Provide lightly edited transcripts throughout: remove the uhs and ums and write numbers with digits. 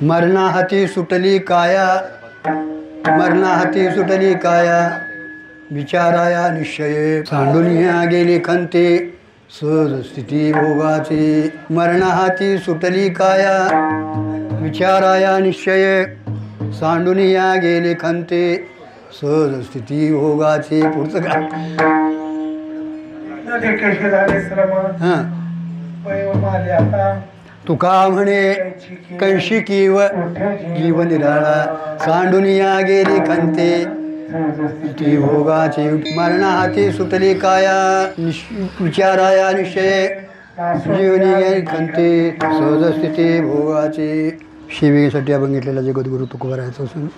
मरणाहाती सुटली काया, मरणाहाती सुटली काया, विचाराया निश्चये, सांडुनिया गेली खंते, सहज स्थिती भोगाची. मरणाहाती सुटली काया, विचाराया निश्चये, सांडुनिया गेली खंते, सहज स्थिती भोगाची. पुढचं काय? तुका म्हणे कैशिकीव जीव निराळा, सांडुनिया गेली खंते ती भोगाची. मरणाहाती सुटली काया, विचाराया निश्चय, जीवनी गेली खंते, सहज स्थिती भोगाची. शिवेसाठी अभंग घेतलेला जगद्गुरु तुकोबारायचं असून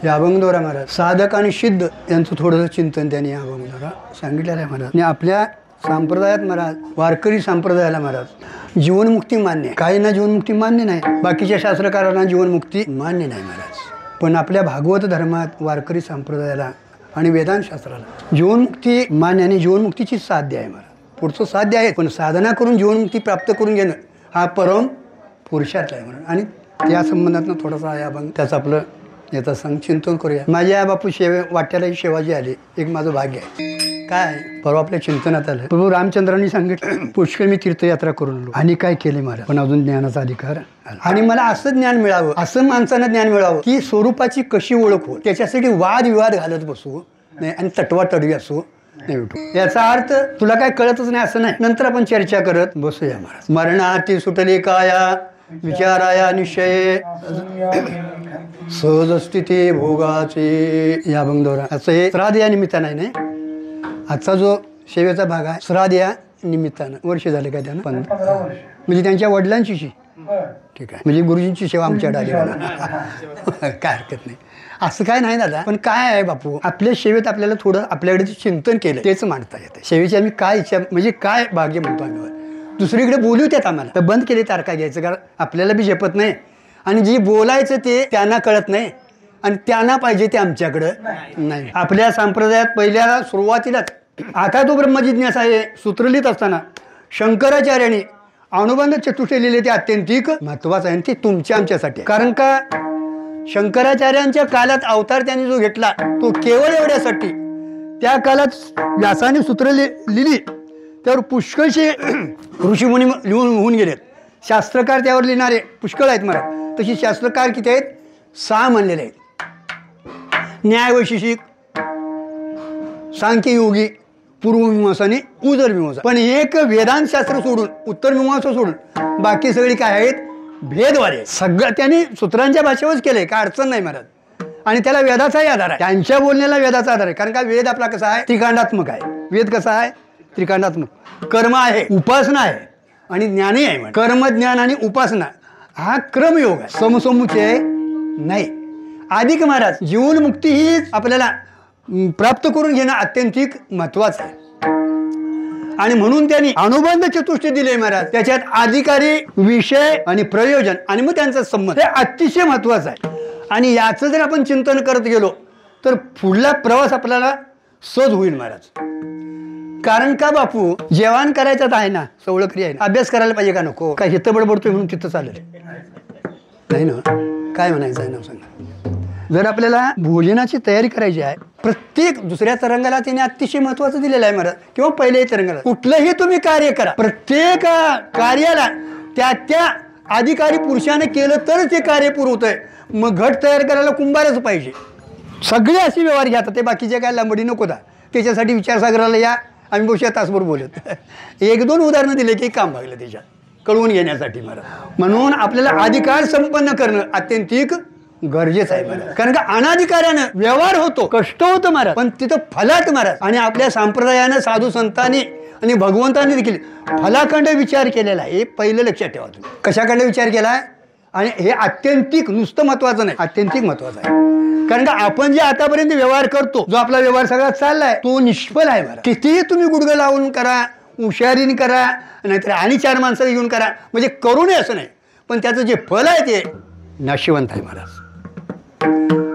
या अभंगद्वारा महाराज साधक आणि सिद्ध यांचं थोडंसं चिंतन त्यांनी या अभंगद्वारा सांगितलेलं आहे महाराज. आणि आपल्या संप्रदायात महाराज, वारकरी संप्रदायाला महाराज जीवनमुक्ती मान्य आहे. काहींना जीवनमुक्ती मान्य नाही, बाकीच्या शास्त्रकारांना जीवनमुक्ती मान्य नाही महाराज. पण आपल्या भागवत धर्मात वारकरी संप्रदायाला आणि वेदांत शास्त्राला जीवनमुक्ती मान्य आणि जीवनमुक्तीची साध्य आहे महाराज. पुढचं साध्य आहे, पण साधना करून जीवनमुक्ती प्राप्त करून घेणं हा परम पुरुषार्थ आहे म्हणून. आणि त्या संबंधातनं थोडासा आहे अभंग, त्याचं आपलं याचा संग चिंतन करूया. माझ्या आई बापू वाट्यालाही सेवा जी आली, एक माझं भाग्य आहे. काय परवा आपल्या चिंतनात आलं, प्रभू रामचंद्रांनी सांगितलं पुष्कळ मी तीर्थयात्रा करून आलो आणि काय केले महाराज, पण अजून ज्ञानाचा अधिकार आणि मला असं ज्ञान मिळावं, असं माणसानं ज्ञान मिळावं की स्वरूपाची कशी ओळख हो, त्याच्यासाठी वादविवाद घालत बसू नाही आणि तटवा तडवी असू नाही उठू. याचा अर्थ तुला काय कळतच नाही असं नाही, नंतर आपण चर्चा करत बसूया महाराज. मरणाहाती सुटली काया, विचाराया निश्चय, सहज स्थिती भोगाची. या अभंगद्वारा असं हे श्राद्ध या निमित्तानं नाही, आजचा जो सेवेचा भाग आहे श्राद्ध या निमित्तानं. वर्ष झाले काय त्यानं? 15 म्हणजे त्यांच्या वडिलांची ठीक आहे, म्हणजे गुरुजींची सेवा आमच्याकडे आली मला काय हरकत नाही, असं काय नाही दादा. पण काय आहे बापू, आपल्या सेवेत आपल्याला थोडं आपल्याकडे जे चिंतन केलं तेच मांडता येतं. सेवेची आम्ही काय इच्छा म्हणजे काय भाग्य म्हणतो आम्ही, दुसरीकडे बोलू त्यात आम्हाला तर बंद केले तार काय घ्यायचं, कारण आपल्याला बी झेपत नाही आणि जे बोलायचं ते त्यांना कळत नाही आणि त्यांना पाहिजे ते आमच्याकडं नाही. आपल्या संप्रदायात पहिल्या सुरुवातीलाच आता तो ब्रह्मजिज्ञासा आहे सूत्रलित असताना शंकराचार्यांनी अनुबंध चतुष्टय लिहिले, ते अत्यंतिक महत्वाचं आहे. ते तुमच्या आमच्यासाठी, कारण का शंकराचार्यांच्या काळात अवतार त्यांनी जो घेतला तो केवळ एवढ्यासाठी, त्या काळात व्यासाने सूत्र लिहिली त्यावर पुष्कळशे ऋषीमुनी लिहून होऊन गेलेत. शास्त्रकार त्यावर लिहिणारे पुष्कळ आहेत मला. तशी शास्त्रकार किती आहेत? 6 म्हणलेले आहेत. न्यायवैशेषिक, सांख्ययोगी, पूर्वमीमांसा आणि उत्तरमीमांसा. पण एक वेदांत शास्त्र सोडून, उत्तरमीमांसा सोडून बाकी सगळी काय आहेत? भेदवाले. सगळं त्यांनी सूत्रांच्या भाषेवरच केलंय, काय अडचण नाही महाराज. आणि त्याला वेदाचाही आधार आहे, त्यांच्या बोलण्याला वेदाचा आधार आहे. कारण का वेद आपला कसा आहे? त्रिकांडात्मक आहे. वेद कसा आहे? त्रिकांडात्मक. कर्म आहे, उपासना आहे आणि ज्ञानही आहे. कर्म, ज्ञान आणि उपासना हा क्रमयोग आहे, समसमुच्चय नाही. अधिक महाराज जीवनमुक्ती ही आपल्याला प्राप्त करून घेणं अत्यंतिक महत्वाचं आहे. आणि म्हणून त्यांनी अनुबंध चतुष्टय दिले महाराज. त्याच्यात अधिकारी, विषय आणि प्रयोजन आणि मग त्यांचा संबंध हे अतिशय महत्वाचं आहे. आणि याचं जर आपण चिंतन करत गेलो तर पुढला प्रवास आपल्याला सहज होईल महाराज. कारण का बापू, जेवण करायचं आहे ना, सवळ क्रिया आहे, अभ्यास करायला पाहिजे का नको? काय हिथं बडबडतोय म्हणून तिथं चालेल नाही ना? काय म्हणायचं आहे ना सांगा. जर आपल्याला भोजनाची तयारी करायची आहे, प्रत्येक दुसऱ्या तरंगाला त्याने अतिशय महत्वाचं दिलेलं आहे महाराज, किंवा पहिल्याही तरंगाला. कुठलंही तुम्ही कार्य करा, प्रत्येक कार्याला त्या अधिकारी पुरुषाने केलं तर ते कार्य पूर्ण होतंय. मग घट तयार करायला कुंभारच पाहिजे. सगळे असे व्यवहार घ्या, ते बाकीचे काय लांबडी नको दा. त्याच्यासाठी विचारसागराला या, आम्ही बहुशा तासभर बोलत 1-2 उदाहरणं दिले की काम भागलं त्याच्यात कळवून घेण्यासाठी महाराज. म्हणून आपल्याला अधिकार संपन्न करणं अत्यंतिक गरजेचं आहे महाराज. कारण का अनाधिकारानं व्यवहार होतो, कष्ट होतं महाराज, पण तिथं फलाट महाराज. आणि आपल्या संप्रदायानं, साधू संतांनी आणि भगवंतांनी देखील फलाखंड विचार केलेला आहे. हे पहिलं लक्षात ठेवा तुम्ही, कशाखंड विचार केला. आणि हे अत्यंतिक नुसतं महत्वाचं नाही, अत्यंतिक महत्वाचं आहे. कारण का आपण जे आतापर्यंत व्यवहार करतो, जो आपला व्यवहार सगळा चाललाय तो निष्फळ आहे महाराज. कितीही तुम्ही गुडघं लावून करा, हुशारीने करा, नाहीतर आणि 4 माणसं घेऊन करा, म्हणजे करू नये असं नाही, पण त्याचं जे फल आहे ते नाशिवंत आहे महाराज.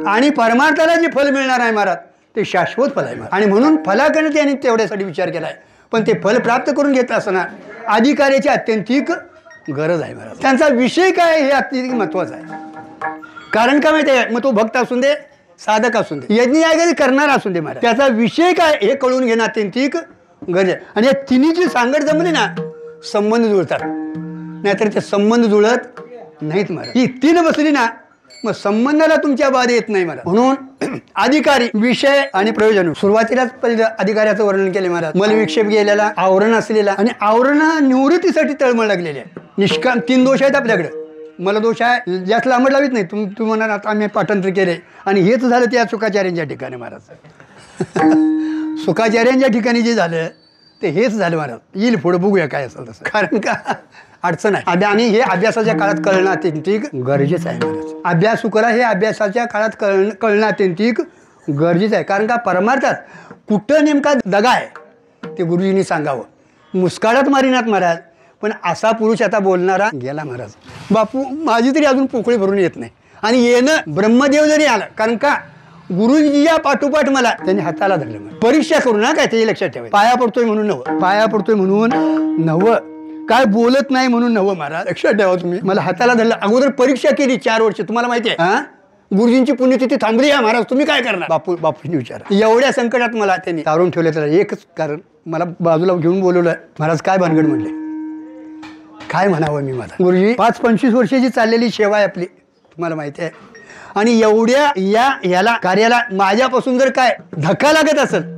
आणि परमार्थाला जे फल मिळणार आहे महाराज ते शाश्वत फल आहे महाराज. आणि म्हणून फलाकडे त्यांनी तेवढ्यासाठी विचार केला आहे. पण ते फल प्राप्त करून घेत असताना अधिकाऱ्याची अत्यंतिक गरज आहे महाराज. त्यांचा विषय काय हे अत्यंत महत्वाचं आहे. कारण का माहिती आहे, मग तो भक्त असून दे, साधक असून दे, यज्ञ याग करणारा असून दे महाराज, त्याचा विषय काय हे कळून घेणं अत्यंतिक गरज आहे. आणि या तिन्हीची सांगड जमली ना, संबंध जुळतात, नाहीतर ते संबंध जुळत नाहीत महाराज. ही तीन बसली ना, मग संबंधाला तुमच्या बाध येत नाही महाराज. म्हणून अधिकारी, विषय आणि प्रयोजन. सुरुवातीलाच पहिलं अधिकाऱ्याचं वर्णन केले महाराज. मलविक्षेप गेलेला, आवरण असलेला आणि आवरण निवृत्तीसाठी तळमळ लागलेली आहे. निष्काम 3 दोष आहेत आपल्याकडे. मला दोष आहे, जास्त लांबड लावित नाही. तुम्ही म्हणाल आता आम्ही पाठांतर केले आणि हेच झालं त्या सुखाचार्यांच्या ठिकाणी महाराज. सुखाचार्यांच्या ठिकाणी जे झालं ते हेच झालं महाराज. येईल पुढे बघूया काय असेल तसं. कारण का अडचण आहे. आणि हे अभ्यासाच्या काळात कळणं अत्यंतिक गरजेचं आहे महाराज. अभ्यासू करा हे अभ्यासाच्या काळात कळणं अत्यंतिक गरजेचं आहे. कारण का परमार्थात कुठं नेमका दगा आहे ते गुरुजींनी सांगावं. मुस्काळात मारिनात महाराज, पण असा पुरुष आता बोलणारा गेला महाराज. बापू माझी तरी अजून पोकळी भरून येत नाही. आणि येणं ब्रह्मदेव जरी आला, कारण का गुरुजी या पाठोपाठ मला त्यांनी हाताला धरलं. परीक्षा करू ना काय ते लक्षात ठेवायचं. पाया पडतोय म्हणून नवं, पाया पडतोय म्हणून नवं, काय बोलत नाही म्हणून नवं महाराज. लक्षात ठेवा तुम्ही. मला हाताला धरलं, अगोदर परीक्षा केली 4 वर्ष. तुम्हाला माहिती आहे हा, गुरुजींची पुण्यतिथी थांबली आहे महाराज, तुम्ही काय करणार. बापूंनी विचार. एवढ्या संकटात मला त्यांनी तारून ठेवले. त्याला एकच कारण, मला बाजूला घेऊन बोलवलं. महाराज काय भानगड म्हणले, काय म्हणावं मी. मला गुरुजी 5-25 वर्षाची चाललेली सेवा आहे आपली, तुम्हाला माहिती आहे. आणि एवढ्या याला कार्याला माझ्यापासून जर काय धक्का लागत असेल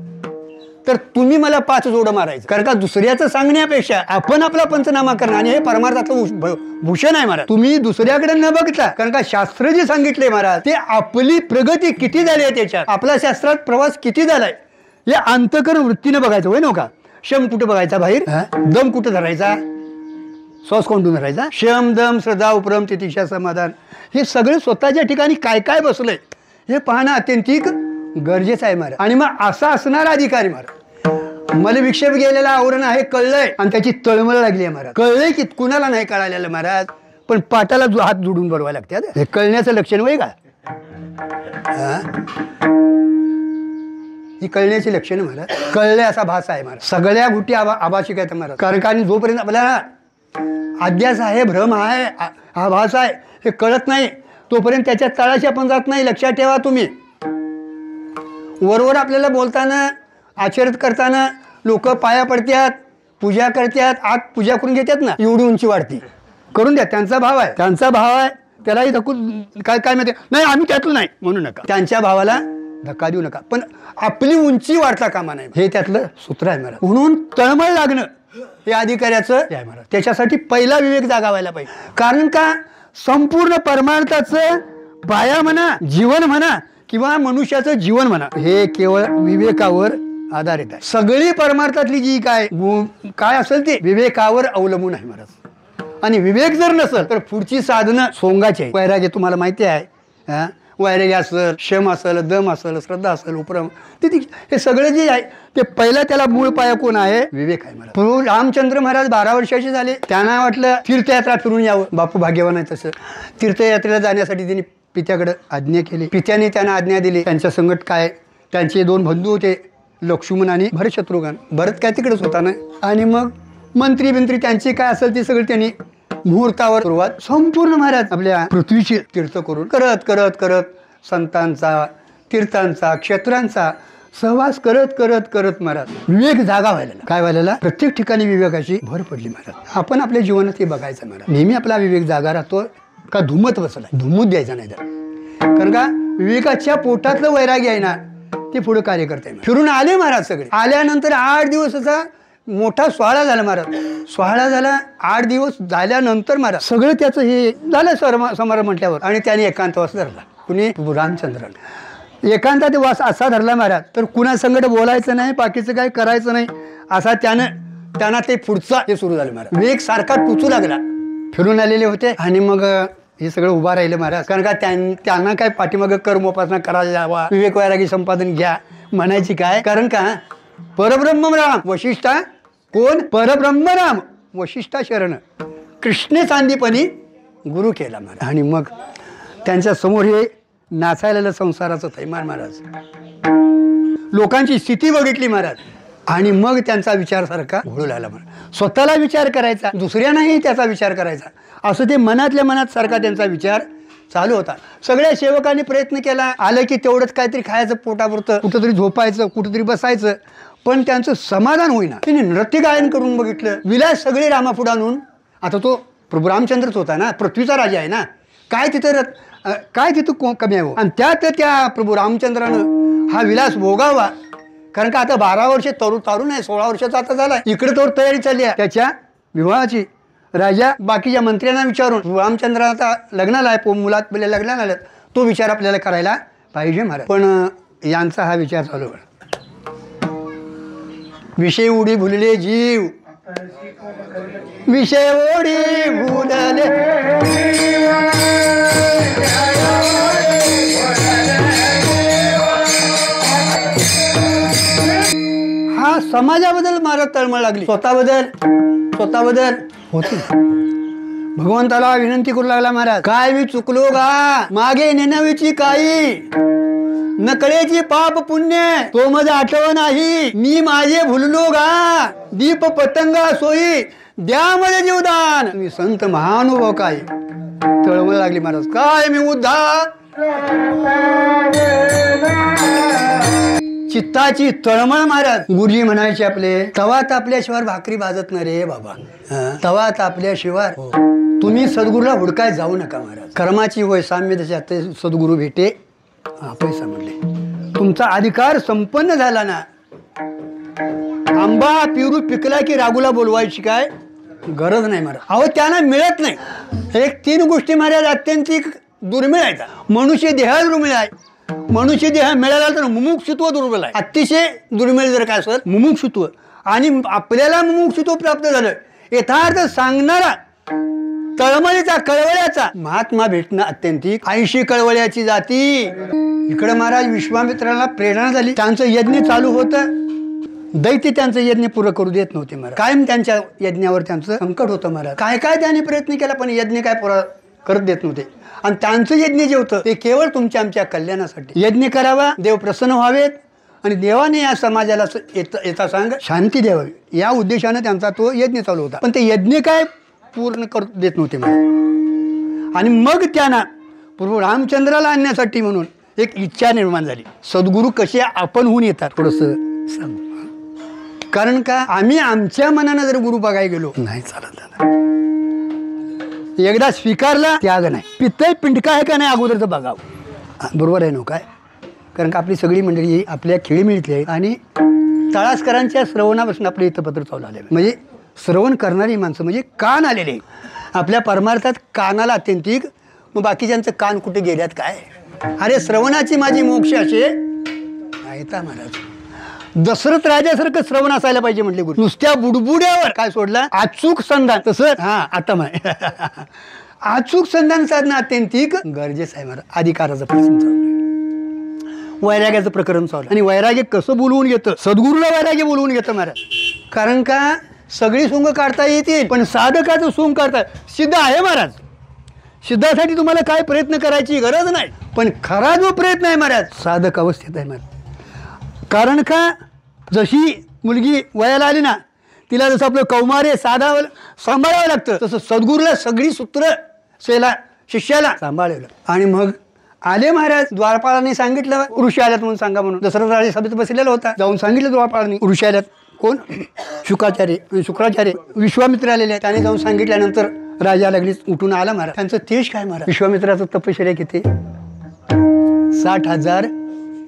तर तुम्ही मला 5 जोडं मारायचं. कारण का दुसऱ्याचं सांगण्यापेक्षा आपण आपला पंचनामा करणं, आणि हे परमार्थातलं भूषण आहे महाराज. तुम्ही दुसऱ्याकडे न बघता, कारण का शास्त्र जे सांगितले महाराज ते आपली प्रगती किती झाली आहे, त्याच्यात आपल्या शास्त्रात प्रवास किती झालाय हे अंतःकरण वृत्तीनं बघायचं. होय नव्हता. शम कुठं बघायचा बाहेर, दम कुठं धरायचा, श्वास कोंडून धरायचा. शम, दम, श्रद्धा, उपरम, तितिक्षा, समाधान, हे सगळे स्वतःच्या ठिकाणी काय काय बसलंय हे पाहणं अत्यंतिक गरजेचं आहे महाराज. आणि मग असा असणारा अधिकारी महाराज, मला विक्षेप गेलेला आवरण आहे कळलंय आणि त्याची तळमळ लागली आहे महाराज. कळलंय की कुणाला नाही कळालेलं महाराज, पण पाटाला हात जोडून बरोवा लागते. हे कळण्याचं लक्षण होय का, ही कळण्याची लक्षणं महाराज. कळलंय असा भास आहे महाराज. सगळ्या गोष्टी आभाषिक आहेत महाराज. कारण का जोपर्यंत आपल्याला अध्यास आहे, भ्रम आहे, आभास आहे, हे कळत नाही तोपर्यंत त्याच्या तळाशी आपण जात नाही. लक्षात ठेवा तुम्ही. वरवर आपल्याला बोलताना, आचरित करताना लोक पाया पडतात, पूजा करतात, आत पूजा करून घेतात ना, एवढी उंची वाढती. करून द्या, त्यांचा भाव आहे, त्यांचा भाव आहे, त्यालाही धकून काय काय माहिती नाही, आम्ही त्यातलं नाही म्हणू नका. त्यांच्या भावाला धक्का देऊ नका, पण आपली उंची वाढता कामा नाही. हे त्यातलं सूत्र आहे महाराज. म्हणून तळमळ लागणं हे अधिकाऱ्याचं आहे महाराज. त्याच्यासाठी पहिला विवेक जागा व्हायला पाहिजे. कारण का संपूर्ण परमार्थाचं पाया म्हणा, जीवन म्हणा किंवा मनुष्याचं जीवन म्हणा, हे केवळ विवेकावर आधारित आहे. सगळी परमार्थातली जी काय असेल ते विवेकावर अवलंबून आहे महाराज. आणि विवेक जर नसेल तर पुढची साधनं सोंगाची आहे. वैराग्य तुम्हाला माहिती आहे, वैराग्य असेल, शम असेल, दम असेल, श्रद्धा असेल, उपरम, हे सगळं जे आहे ते पहिला त्याला मूळ पाया कोण आहे, विवेक आहे महाराज. प्रभू रामचंद्र महाराज 12 वर्षाचे झाले. त्यांना वाटलं तीर्थयात्रा फिरून यावं. बापू भाग्यवान आहे तसं. तीर्थयात्रेला जाण्यासाठी त्यांनी पित्याकडे आज्ञा केली. पित्याने त्यांना आज्ञा दिली. त्यांच्या संकट काय, त्यांचे 2 बंधू होते, लक्ष्मण आणि भरत शत्रुघ्न. भरत काय तिकडेच होता ना. आणि मग मंत्री बिंत्री त्यांचे काय असेल ते सगळे त्यांनी मुहूर्तावर सुरुवात संपूर्ण महाराज आपल्या पृथ्वीची तीर्थ करून करत करत करत संतांचा, तीर्थांचा, क्षेत्रांचा सहवास करत करत करत महाराज विवेक जागा व्हायला. काय व्हायला, प्रत्येक ठिकाणी विवेकाची भर पडली महाराज. आपण आपल्या जीवनात हे बघायचं महाराज. नेहमी आपला विवेक जागा राहतो का धुमत बसला, धुमूत द्यायचा नाही तर. कारण का विवेकाच्या पोटातलं वैराग्य आहे ना ते पुढे कार्य करते. फिरून आले महाराज सगळे. आल्यानंतर 8 दिवसाचा मोठा सोहळा झाला महाराज. सोहळा झाला 8 दिवस झाल्यानंतर महाराज सगळं त्याचं हे झालं समारंभ म्हटल्यावर. आणि त्याने एकांतवास धरला. कुणी, रामचंद्राने एकांतात वास असा धरला महाराज, तर कुणा संकट बोलायचं नाही, बाकीचं काय करायचं नाही असा त्यांना ते पुढचा हे सुरू झालं महाराज. वेग सारखा टुचू लागला. फिरून आलेले होते आणि मग हे सगळं उभा राहिलं महाराज. कारण का त्यांना काय पाठीमागं कर्मोपासना करायला जावा, विवेक वैरागी संपादन घ्या म्हणायची काय. कारण का परब्रह्म राम वशिष्ठा, कोण, परब्रह्म राम वशिष्ठा शरण, कृष्णे सांदीपणी गुरु केला महाराज. आणि मग त्यांच्या समोर हे नाचायला संसाराचं थैमान महाराज. लोकांची स्थिती बघितली महाराज. आणि मग त्यांचा विचार सारखा घोळू लागला. स्वतःला विचार करायचा, दुसऱ्यांनाही त्याचा विचार करायचा, असं ते मनातल्या मनात सारखा त्यांचा विचार चालू होता. सगळ्या सेवकांनी प्रयत्न केला, आलं की तेवढंच काहीतरी खायचं, पोटापुरतं कुठंतरी झोपायचं, कुठंतरी बसायचं, पण त्यांचं समाधान होईना. त्यांनी नृत्य गायन करून बघितलं, विलास सगळे रामापुढे आणून. आता तो प्रभू रामचंद्रच होता ना, पृथ्वीचा राजा आहे ना, काय तिथं कमी आहे. आणि त्यात त्या प्रभू रामचंद्रानं हा विलास भोगावा, कारण का आता 12 वर्ष तरुण आहे, 16 वर्षाचा आता झाला. इकडे तर तयारी चालली आहे त्याच्या विवाहाची. राजा बाकीच्या मंत्र्यांना विचारून रामचंद्र आता लग्नाला आहे, मुलात पहिले लग्नाला आल्यात, तो विचार आपल्याला करायला पाहिजे महाराज. पण यांचा हा विचार चालू आहे, विषय उडी भुलले जीव, विषय उडी भुलले. हा समाजाबद्दल महाराज तळमळ लागली, स्वतःबद्दल होती. भगवंताला विनंती करू लागला महाराज, काय मी चुकलो गा, मागे नेनवीची काही नकळेची पाप पुण्य तो माझा आठवण नाही, मी माझे भुललो गा, दीप पतंगा सोयी द्या मध्ये जीवदान, मी संत महानुभव. काय तळमळ लागली महाराज, काय मी उद्धार, चित्ताची तळमळ महाराज. गुरुजी म्हणायचे आपले, तवा तापल्याशिवाय भाकरी भाजत नाही रे बाबा, तवा तापल्याशिवाय. तुम्ही सद्गुरूला हुडकाय जाऊ नका महाराज, कर्माची होय साम्य दशात सद्गुरू भेटे. पैसा म्हणले, तुमचा अधिकार संपन्न झाला ना. आंबा पिरू पिकला की रागूला बोलवायची काय गरज नाही महाराज. अहो त्यांना मिळत नाही. एक 3 गोष्टी महाराज अत्यंत दुर्मिळ आहेत. मनुष्य देह दुर्मिळ आहे, मनुष्य देह मिळाला तर मुमुक्षुत्व दुर्मिळ आहे, अतिशय दुर्मिळ जर काय असेल मुमुक्षुत्व. आणि आपल्याला मुमुक्षुत्व प्राप्त झालं, यथार्थ सांगणारा तळमळीचा कळवळ्याचा महात्मा भेटणं अत्यंतिक. 80 कळवळ्याची जाती. इकडे महाराज विश्वामित्राला प्रेरणा झाली, त्यांचं यज्ञ चालू होतं, दैत्य त्यांचं यज्ञ पुरं करू देत नव्हते महाराज. कायम त्यांच्या यज्ञावर त्यांचं संकट होतं महाराज. काय त्यांनी प्रयत्न केला, पण यज्ञ काय पुरा करत देत नव्हते. आणि त्यांचं यज्ञ जे होतं ते केवळ तुमच्या आमच्या कल्याणासाठी. यज्ञ करावा, देव प्रसन्न व्हावेत, आणि देवाने या समाजाला येता सांग शांती द्यावी, या उद्देशानं त्यांचा तो यज्ञ चालू होता. पण ते यज्ञ काय पूर्ण करू देत नव्हते महाराज. आणि मग त्यांना प्रभू रामचंद्राला आणण्यासाठी म्हणून एक इच्छा निर्माण झाली. सद्गुरू कसे आपण होऊन येतात थोडंसं सांगू. कारण का आम्ही आमच्या मनानं जर गुरु बघायला गेलो नाही चालत. एकदा स्वीकारला त्याग नाही. पित्तय पिंडका आहे का नाही अगोदरचं बघावं. बरोबर आहे नो काय, कारण का आपली सगळी मंडळी आपल्या खेळीमेळीतली आहे. आणि तळासकरांच्या श्रवणापासून आपलं इथं पत्र चालू आलेलं, म्हणजे श्रवण करणारी माणसं म्हणजे कान आलेले. आपल्या परमार्थात कानाला अत्यंतिक, मग बाकीच्यांचं कान कुठे गेल्यात काय. अरे श्रवणाची माझी मोक्ष असे ऐता महाराज. दशरथ राजासारखं श्रवण असायला पाहिजे म्हटले गुरु. नुसत्या बुडबुड्यावर काय सोडला, अचूक संधान. तसं आता माय अचूक संधान साधणं अत्यंतिक गरजेचं आहे महाराज. अधिकाराचं प्रश्न चालू, वैराग्याचं प्रकरण चालू. आणि वैराग्य कसं बोलवून घेतं, सद्गुरूला वैराग्य बोलवून घेतं महाराज. कारण का सगळी सोंग काढता येतील, पण साधकाचं सोंग काढता सिद्ध आहे महाराज. सिद्धासाठी तुम्हाला काय प्रयत्न करायची गरज नाही, पण खरा जो प्रयत्न आहे महाराज साधक अवस्थेत आहे महाराज. कारण का जशी मुलगी वयाला आली ना, तिला जसं आपलं कौमार्य साधावं सांभाळावं लागतं, तसं सद्गुरूला सगळी सूत्र शिष्याला सांभाळलं. आणि मग आले महाराज. द्वारपाळांनी सांगितलं ऋषी आल्यात म्हणून सांगा म्हणून. दशरथ राजा सभेत बसलेला होता, जाऊन सांगितलं द्वारपाळांनी ऋषी आल्यात. कोण? शुक्राचार्य विश्वामित्र आलेले. त्याने जाऊन सांगितल्यानंतर राजा लगेच उठून आला महाराज. त्यांचं तेज काय महाराज. विश्वामित्राचं तपश्चर्या किती, 60,000.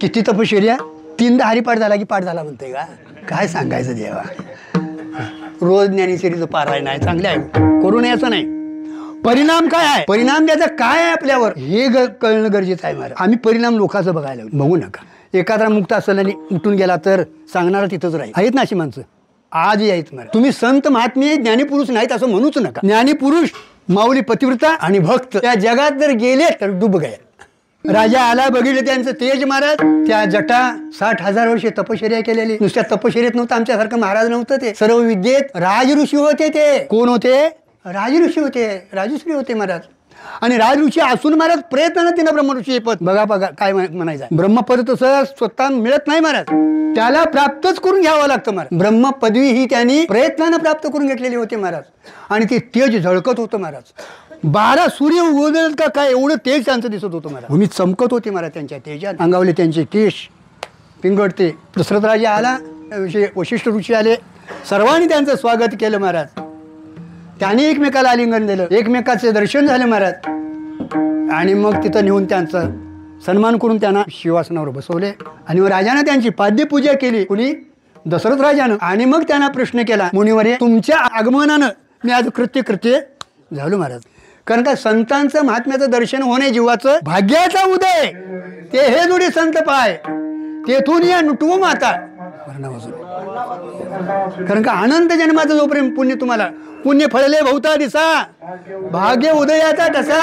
किती तपश्चर्या, 3दा हरिपाठ झाला की पाठ झाला म्हणते का, काय सांगायचं देवा. रोज ज्ञानेश्वरीचं पारायण आहे, चांगले आहे, करू नये असं नाही. परिणाम काय आहे, परिणाम त्याचा काय आहे आपल्यावर हे कळणं गरजेचं आहे महाराज. आम्ही परिणाम लोकांचं बघायला बघू नका. एखादा मुक्त असल्याने उठून गेला तर सांगणारा तिथंच राहील. आहेत ना अशी माणसं आजही आहेत महाराज. तुम्ही संत महात्मे ज्ञानीपुरुष नाहीत असं म्हणूच नका. ज्ञानीपुरुष, माऊली पतिव्रता आणि भक्त त्या जगात जर गेले तर डुब गए. राजा आला, बघितलं त्यांचं तेज महाराज. त्या जटा 60,000 वर्षे तपश्चर्या केलेली. नुसत्या तपश्चर्येत नव्हतं, आमच्यासारखं महाराज नव्हतं ते. सर्व विद्येत राजऋषी होते. ते कोण होते? राजऋषी होते, राजश्री होते महाराज. आणि राजऋषी असून महाराज प्रयत्नानं तिनं ब्रह्मऋषी पद बघा बघा काय म्हणायचं ब्रह्मपद तसं स्वतः मिळत नाही महाराज, त्याला प्राप्तच करून घ्यावं लागतं महाराज. ब्रह्मपदवी ही त्यांनी प्रयत्नानं प्राप्त करून घेतलेली होती महाराज. आणि ते तेज झळकत होतं महाराज. 12 सूर्य उगवलेत का काय एवढं तेज त्यांचं दिसत होतं महाराज. भूमी चमकत होती महाराज त्यांच्या तेजात. अंगावले त्यांचे केश पिंगळते. दशरथ राजा आला, वशिष्ठ ऋषी आले, सर्वांनी त्यांचं स्वागत केलं महाराज. त्यांनी एकमेकाला आलिंगन दिलं, एकमेकाचे दर्शन झाले महाराज. आणि मग तिथं नेऊन त्यांचा सन्मान करून त्यांना शिवासनावर बसवले. आणि मग राजाने त्यांची पाद्यपूजा केली. कुणी? दशरथ राजानं. आणि मग त्यांना प्रश्न केला, मुनिवर्य तुमच्या आगमनानं मी आज कृत्य झालो महाराज. कारण का संतांचं महात्म्याचं दर्शन होणे जीवाचं भाग्याचा उदय. ते हे जोडी संत पाय तेथून या नुटवू माता. कारण का अनंत जन्माचं जोपर्यंत पुण्य तुम्हाला पुण्य फळले बहुता दिसा, भाग्य उदयाचा तसा.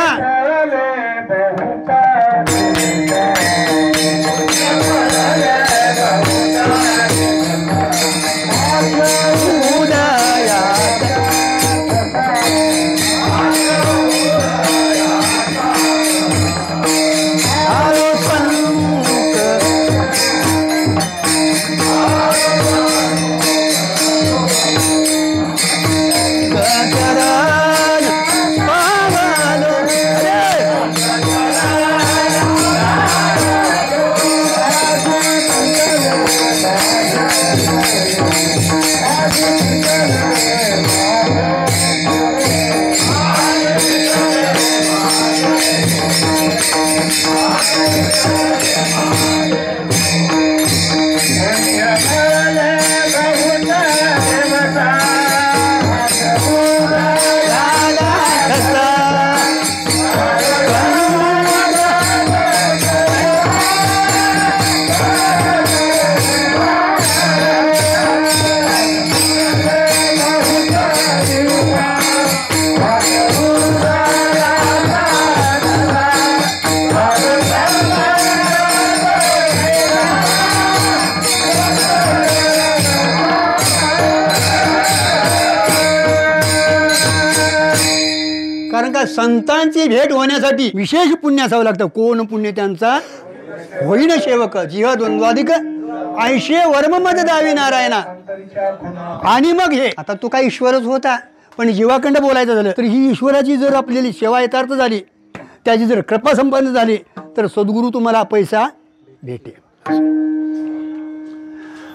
संतांची भेट होण्यासाठी विशेष पुण्य असावं लागतं. कोण पुण्य त्यांचा होईन सेवक जिह द्वंद्वाधिक ऐशे वर्म मद दावी नारायणा. आणि मग हे आता तो काय ईश्वरच होता, पण जीवाखंड बोलायचं झालं तर ही ईश्वराची जर आपल्याला सेवा यथार्थ झाली, त्याची जर कृपा संपन्न झाली तर सद्गुरू तुम्हाला पैसा भेटे.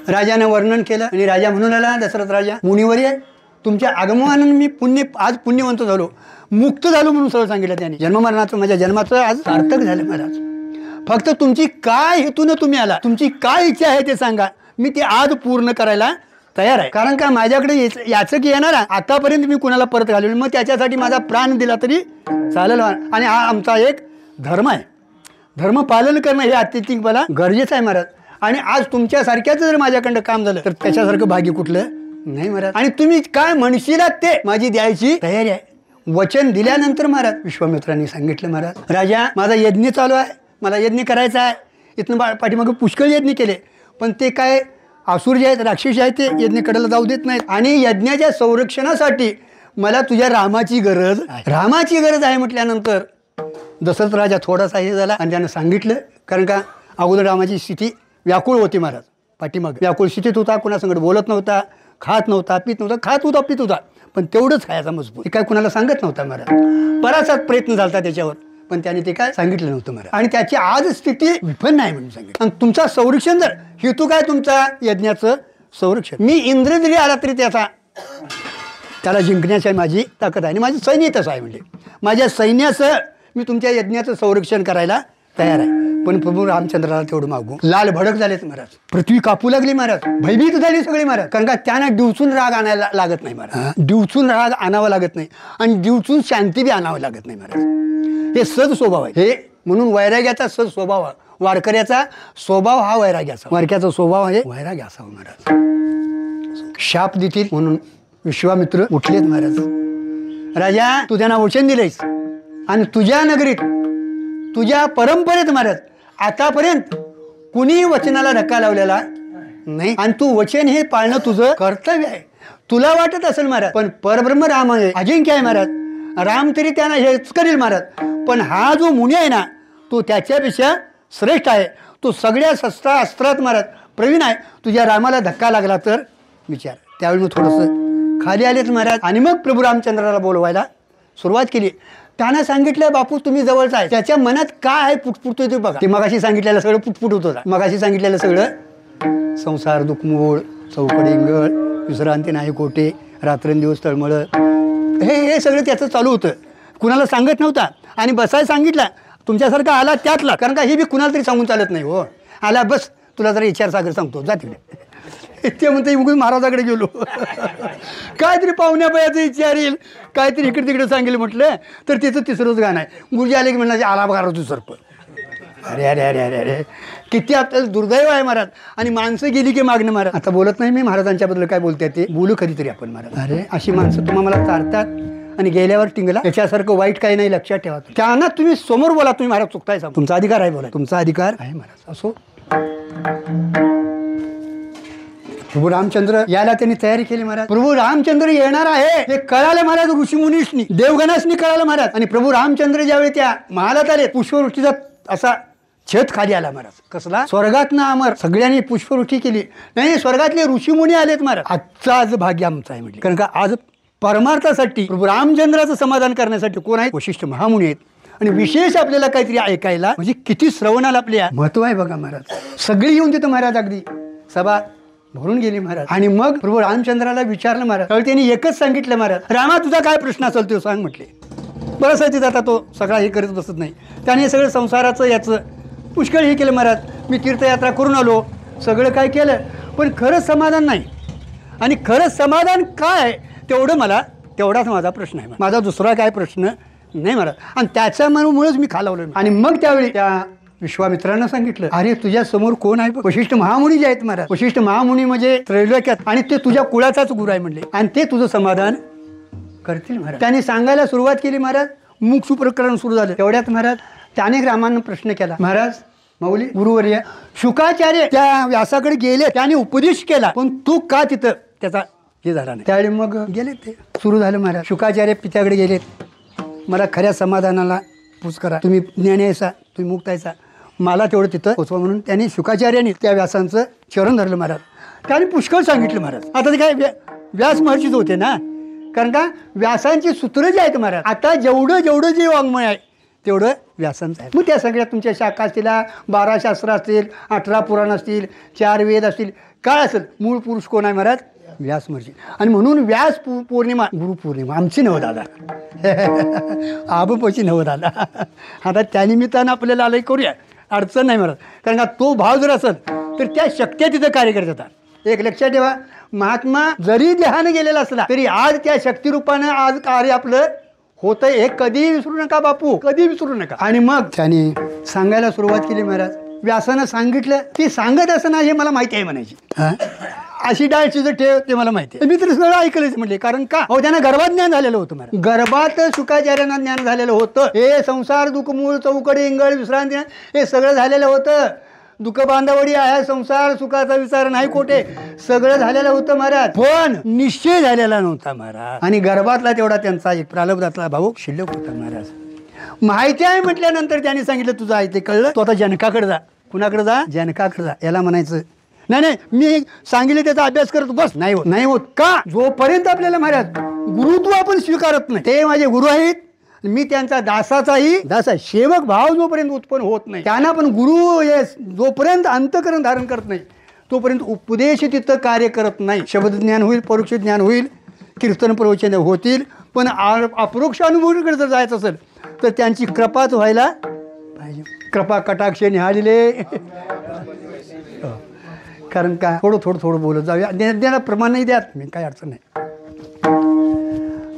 राजाने वर्णन केलं आणि राजा म्हणून आला, दशरथ राजा मुनिवर्य तुमच्या आगमनानं मी आज पुण्यवंत झालो, मुक्त झालो म्हणून सरळ सांगितलं त्यांनी. जन्ममरणाचं माझ्या जन्माचं आज सार्थक झालं महाराज. फक्त तुमची काय हेतून तुम्ही आला, तुमची काय इच्छा आहे ते सांगा, मी ते आज पूर्ण करायला तयार आहे. कारण का माझ्याकडे याचं की येणार आतापर्यंत मी कुणाला परत घालवलं, मग त्याच्यासाठी माझा प्राण दिला तरी चालेल. आणि हा आमचा एक धर्म आहे. धर्म पालन करणं हे अत्यंत मला गरजेचं आहे महाराज. आणि आज तुमच्यासारख्याच जर माझ्याकडं काम झालं तर त्याच्यासारखं भाग्य कुठलं नाही महाराज. आणि तुम्ही काय म्हणशीला ते माझी द्यायची तयारी आहे. वचन दिल्यानंतर महाराज विश्वामित्रांनी सांगितलं, महाराज राजा माझा यज्ञ चालू आहे, मला यज्ञ करायचा आहे. इथून पाठीमागं पुष्कळ यज्ञ केले, पण ते काय असुर जे आहेत राक्षस आहेत ते यज्ञ कडायला जाऊ देत नाहीत. आणि यज्ञाच्या संरक्षणासाठी मला तुझ्या रामाची गरज आहे. रामाची गरज आहे म्हटल्यानंतर दशरथ राजा थोडासा हे झाला आणि त्यानं सांगितलं. कारण का अगोदर रामाची स्थिती व्याकुळ होती महाराज. पाठीमाग व्याकुळ स्थितीत होता, कुणासंगत बोलत नव्हता, खात नव्हता, पित नव्हता, खात होता पित होता, पण तेवढंच खायचा मजबूत. काय कुणाला सांगत नव्हता महाराज. बराचसा प्रयत्न झाला त्याच्यावर, पण त्याने ते काय सांगितलं नव्हतं महाराज. आणि त्याची आज स्थिती विपन्न आहे म्हणून सांगितलं. आणि तुमचा संरक्षण जर हेतू काय तुमचा यज्ञाचं संरक्षण, मी इंद्र जरी आला तरी त्याला जिंकण्याची माझी ताकद आहे आणि माझं सैन्य तसं आहे. म्हणजे माझ्या सैन्यासह मी तुमच्या यज्ञाचं संरक्षण करायला तयार आहे. पण प्रभू रामचंद्राला तेवढं मागू. लाल भडक झालेत महाराज, पृथ्वी कापू लागली महाराज, भयभीत झाली सगळी महाराज. कारण का त्यांना डिवचून राग आणायला लागत नाही महाराज. डिवचून राग आणावा लागत नाही आणि डिवचून शांती बी आणावं लागत नाही महाराज. हे सद स्वभाव आहे. हे म्हणून वैराग्याचा सद स्वभाव, वारकऱ्याचा स्वभाव हा वैराग्याचा, वारक्याचा स्वभाव आहे वैराग्य असावा महाराज. शाप देतील म्हणून विश्वामित्र उठलेत महाराज. राजा तू त्यांना वचन दिलेस आणि तुझ्या नगरीत तुझ्या परंपरेत महाराज आतापर्यंत कुणी वचनाला धक्का लावलेला नाही. आणि तू वचन हे पाळणं तुझं कर्तव्य आहे. तुला वाटत असेल महाराज, पण परब्रह्म राम आहे, अजिंक्य आहे महाराज. राम तरी त्यांना हेच करेल महाराज, पण हा जो मुनी आहे ना तो त्याच्यापेक्षा श्रेष्ठ आहे, तो सगळ्या अस्त्रात महाराज प्रवीण आहे, तुझ्या रामाला धक्का लागला तर विचार. त्यावेळी मग थोडंसं खाली आलेच महाराज आणि मग प्रभू रामचंद्राला बोलवायला सुरुवात केली. त्यानं सांगितलं बापू तुम्ही जवळचा आहे, त्याच्या मनात काय आहे पुटपुटतोय ते बघा. ते मगाशी सांगितलेलं सगळं पुटपुट होतं, मगाशी सांगितलेलं सगळं संसार दुखमूळ चौकडी इंगळ विश्रांती नाही कोटे रात्रंदिवस तळमळ हे सगळं त्याचं चालू होतं. कुणाला सांगत नव्हता आणि बसायला सांगितलं तुमच्यासारखा आला त्यातला, कारण का हे बी कुणाला तरी सांगून चालत नाही. हो आला बस तुला जरा विचार सागर सांगतो जा तिकडे. ते म्हणते उगून महाराजाकडे गेलो काहीतरी पाहुण्या बयाचं विचार येईल, काहीतरी इकडे तिकडे सांगेल म्हटलं तर तिचं तिसरंच गाणं आहे. गुरुजी आले की म्हणणार आला बघा तू सरप. अरे अरे अरे अरे अरे किती आपल्याला दुर्दैव आहे महाराज. आणि माणसं गेली की मागणं महाराज. आता बोलत नाही मी महाराजांच्याबद्दल काय बोलतात ते बोलू कधीतरी आपण महाराज. अरे अशी माणसं तुम्हाला चारतात आणि गेल्यावर टिंगला याच्यासारखं वाईट काही नाही लक्षात ठेवा. त्यांना तुम्ही समोर बोला तुम्ही महाराज चुकताय सांग, तुमचा अधिकार आहे बोला, तुमचा अधिकार आहे महाराज. असो प्रभू रामचंद्र यायला त्यांनी तयारी केली महाराज. प्रभू रामचंद्र येणार आहे हे कळालं महाराज ऋषीमुनीसनी देवगणासनी कळालं महाराज. आणि प्रभू रामचंद्र ज्यावेळी त्या महालात आले पुष्पवृष्टीचा असा छत खाली आला महाराज. कसला स्वर्गातनं अमर सगळ्यांनी पुष्पवृष्टी केली. नाही स्वर्गातले ऋषीमुनी आलेत महाराज. आजचा आज भाग्य आमचं आहे म्हटलं, कारण का आज परमार्थासाठी प्रभू रामचंद्राचं समाधान करण्यासाठी कोण आहेत वशिष्ठ महामुनी आहेत. आणि विशेष आपल्याला काहीतरी ऐकायला म्हणजे किती श्रवणाला आपल्या महत्व आहे बघा महाराज. सगळी येऊन तिथं महाराज अगदी सभा भरून गेली महाराज. आणि मग प्रभू रामचंद्राला विचारलं महाराज, त्यावेळी त्यांनी एकच सांगितलं महाराज रामा तुझा काय प्रश्न असेल तो सांग म्हटले. बरंच आहे तिथं आता तो सगळा हे करत बसत नाही. त्याने सगळं संसाराचं याचं पुष्कळ हे केलं महाराज. मी तीर्थयात्रा करून आलो सगळं काय केलं पण खरंच समाधान नाही. आणि खरंच समाधान काय तेवढाच माझा प्रश्न आहे. माझा दुसरा काय प्रश्न नाही महाराज. आणि त्याच्यामुळेच मी खालावलं. आणि मग त्यावेळी त्या विश्वामित्रांना सांगितलं अरे तुझ्या समोर कोण आहे वशिष्ठ महामुनी जे आहेत महाराज. वशिष्ठ महामुनी म्हणजे त्रैलोक्यात आणि ते तुझ्या कुळाचाच गुरु आहे म्हणले आणि ते तुझं समाधान करतील महाराज. त्याने सांगायला सुरुवात केली महाराज. मुक्षू प्रकरण सुरू झालं. तेवढ्यात महाराज त्याने रामांना प्रश्न केला महाराज माऊली गुरुवर्य शुकाचार्य त्या व्यासाकडे गेले त्याने उपदेश केला पण तू का तिथं त्याचा हे झाला नाही. त्यावेळी मग गेले ते सुरू झालं महाराज. शुकाचार्य पित्याकडे गेलेत मला खऱ्या समाधानाला पूज करा, तुम्ही ज्ञानीयसा तुम्ही मुक्तायचा मला तेवढं तिथं पोचवा म्हणून त्यांनी शुकाचार्याने त्या व्यासांचं चरण धरलं महाराज. त्याने पुष्कळ सांगितलं महाराज. आता ते काय व्यास महर्षीच होते ना, कारण का व्यासांची सूत्र जी आहेत महाराज. आता जेवढं जे वाङ्मय आहे तेवढं व्यासांचं आहे. मग त्या सगळ्या तुमच्या शाखा असतील 12 शास्त्र असतील 18 पुराण असतील 4 वेद असतील काय असेल मूळ पुरुष कोण आहे महाराज व्यास महर्षी. आणि म्हणून व्यास पौर्णिमा गुरुपौर्णिमा आमची नवदादा आबोपाची नवदादा. आता त्यानिमित्तानं आपल्याला आलंय करूया अडचण नाही महाराज. कारण का तो भाव जर असेल तर त्या शक्त्या तिथं कार्य करत येतात. एक लक्षात ठेवा महात्मा जरी देहानं गेलेला असला तरी आज त्या शक्तिरूपानं आज कार्य आपलं होतं हे कधी विसरू नका बापू, कधी विसरू नका. आणि मग त्याने सांगायला सुरुवात केली महाराज. व्यासानं सांगितलं ती सांगत असताना हे मला माहिती आहे म्हणायची अशी डाळची जर ठेव ते मला माहिती आहे. मी तर सगळं ऐकलंच म्हटले कारण का हो त्यांना गर्भात ज्ञान झालेलं होतं महाराज. गर्भात शुकाचार्यांना ज्ञान झालेलं होतं. हे संसार दुःख मूळ चौकडी इंगळ विश्रांती हे सगळं झालेलं होतं. दुःख बांधावडी आहे संसार सुखाचा विचार नाही कोठे सगळं झालेलं होतं महाराज. पण निश्चय झालेला नव्हता महाराज. आणि गर्भातला तेवढा त्यांचा एक प्रारब्धातला भाऊ शिल्लक होता महाराज. माहिती आहे म्हटल्यानंतर त्यांनी सांगितलं तुझं आहे ते कळलं तू आता जनकाकडे जा. कुणाकडे जा जनकाकडे जा. याला म्हणायचं नाही मी सांगितलं त्याचा अभ्यास करतो बस नाही होत नाही होत का जोपर्यंत आपल्याला महाराज गुरुत्व आपण स्वीकारत नाही. ते माझे गुरु आहेत मी त्यांचा दासाचाही दास आहे. सेवक भाव जोपर्यंत उत्पन्न होत नाही त्यांना पण गुरु हे जोपर्यंत अंतःकरण धारण करत नाही तोपर्यंत उपदेश तिथं कार्य करत नाही. शब्द ज्ञान होईल परोक्ष ज्ञान होईल कीर्तन प्रवचन होतील पण अपरोक्ष अनुभूतीकडे जर जायचं असेल तर त्यांची कृपाच व्हायला पाहिजे. कृपा कटाक्ष निहाळले कारण का थोडं बोलत जाऊया. देण्याला प्रमाण नाही द्यात मी काय अडचण नाही.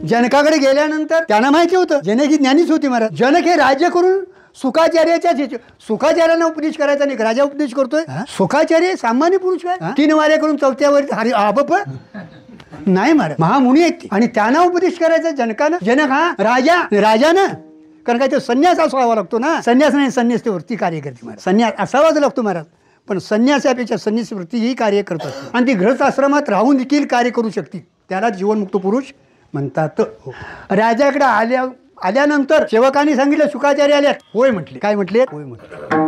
जनकाकडे गेल्यानंतर त्यांना माहिती होतं जनक ही ज्ञानीच होती महाराज. जनक हे राज्य करून सुखाचार्यांना उपदेश करायचा नाही राजा उपदेश करतोय. सुखाचार्य सामान्य पुरुष काय 3 वाऱ्या करून 4थ्यावर आबप नाही महाराज महामुनी आहेत आणि त्यांना उपदेश करायचा जनकानं. जनक हा राजानं कारण काय तो संन्यास असावा लागतो ना. संन्यास नाही संन्यास ते वृत्ती कार्य करते महाराज. संन्यास असावाच लागतो महाराज. पण संन्यासापेक्षा संन्यासी वृत्ती ही कार्य करत असते आणि ती गृहस्थ आश्रमात राहून देखील कार्य करू शकते त्याला जीवनमुक्त पुरुष म्हणतात. राजाकडे आल्यानंतर सेवकांनी सांगितलं शुकाचार्य आल्यात. होय म्हटले. काय म्हटले? होय म्हटले.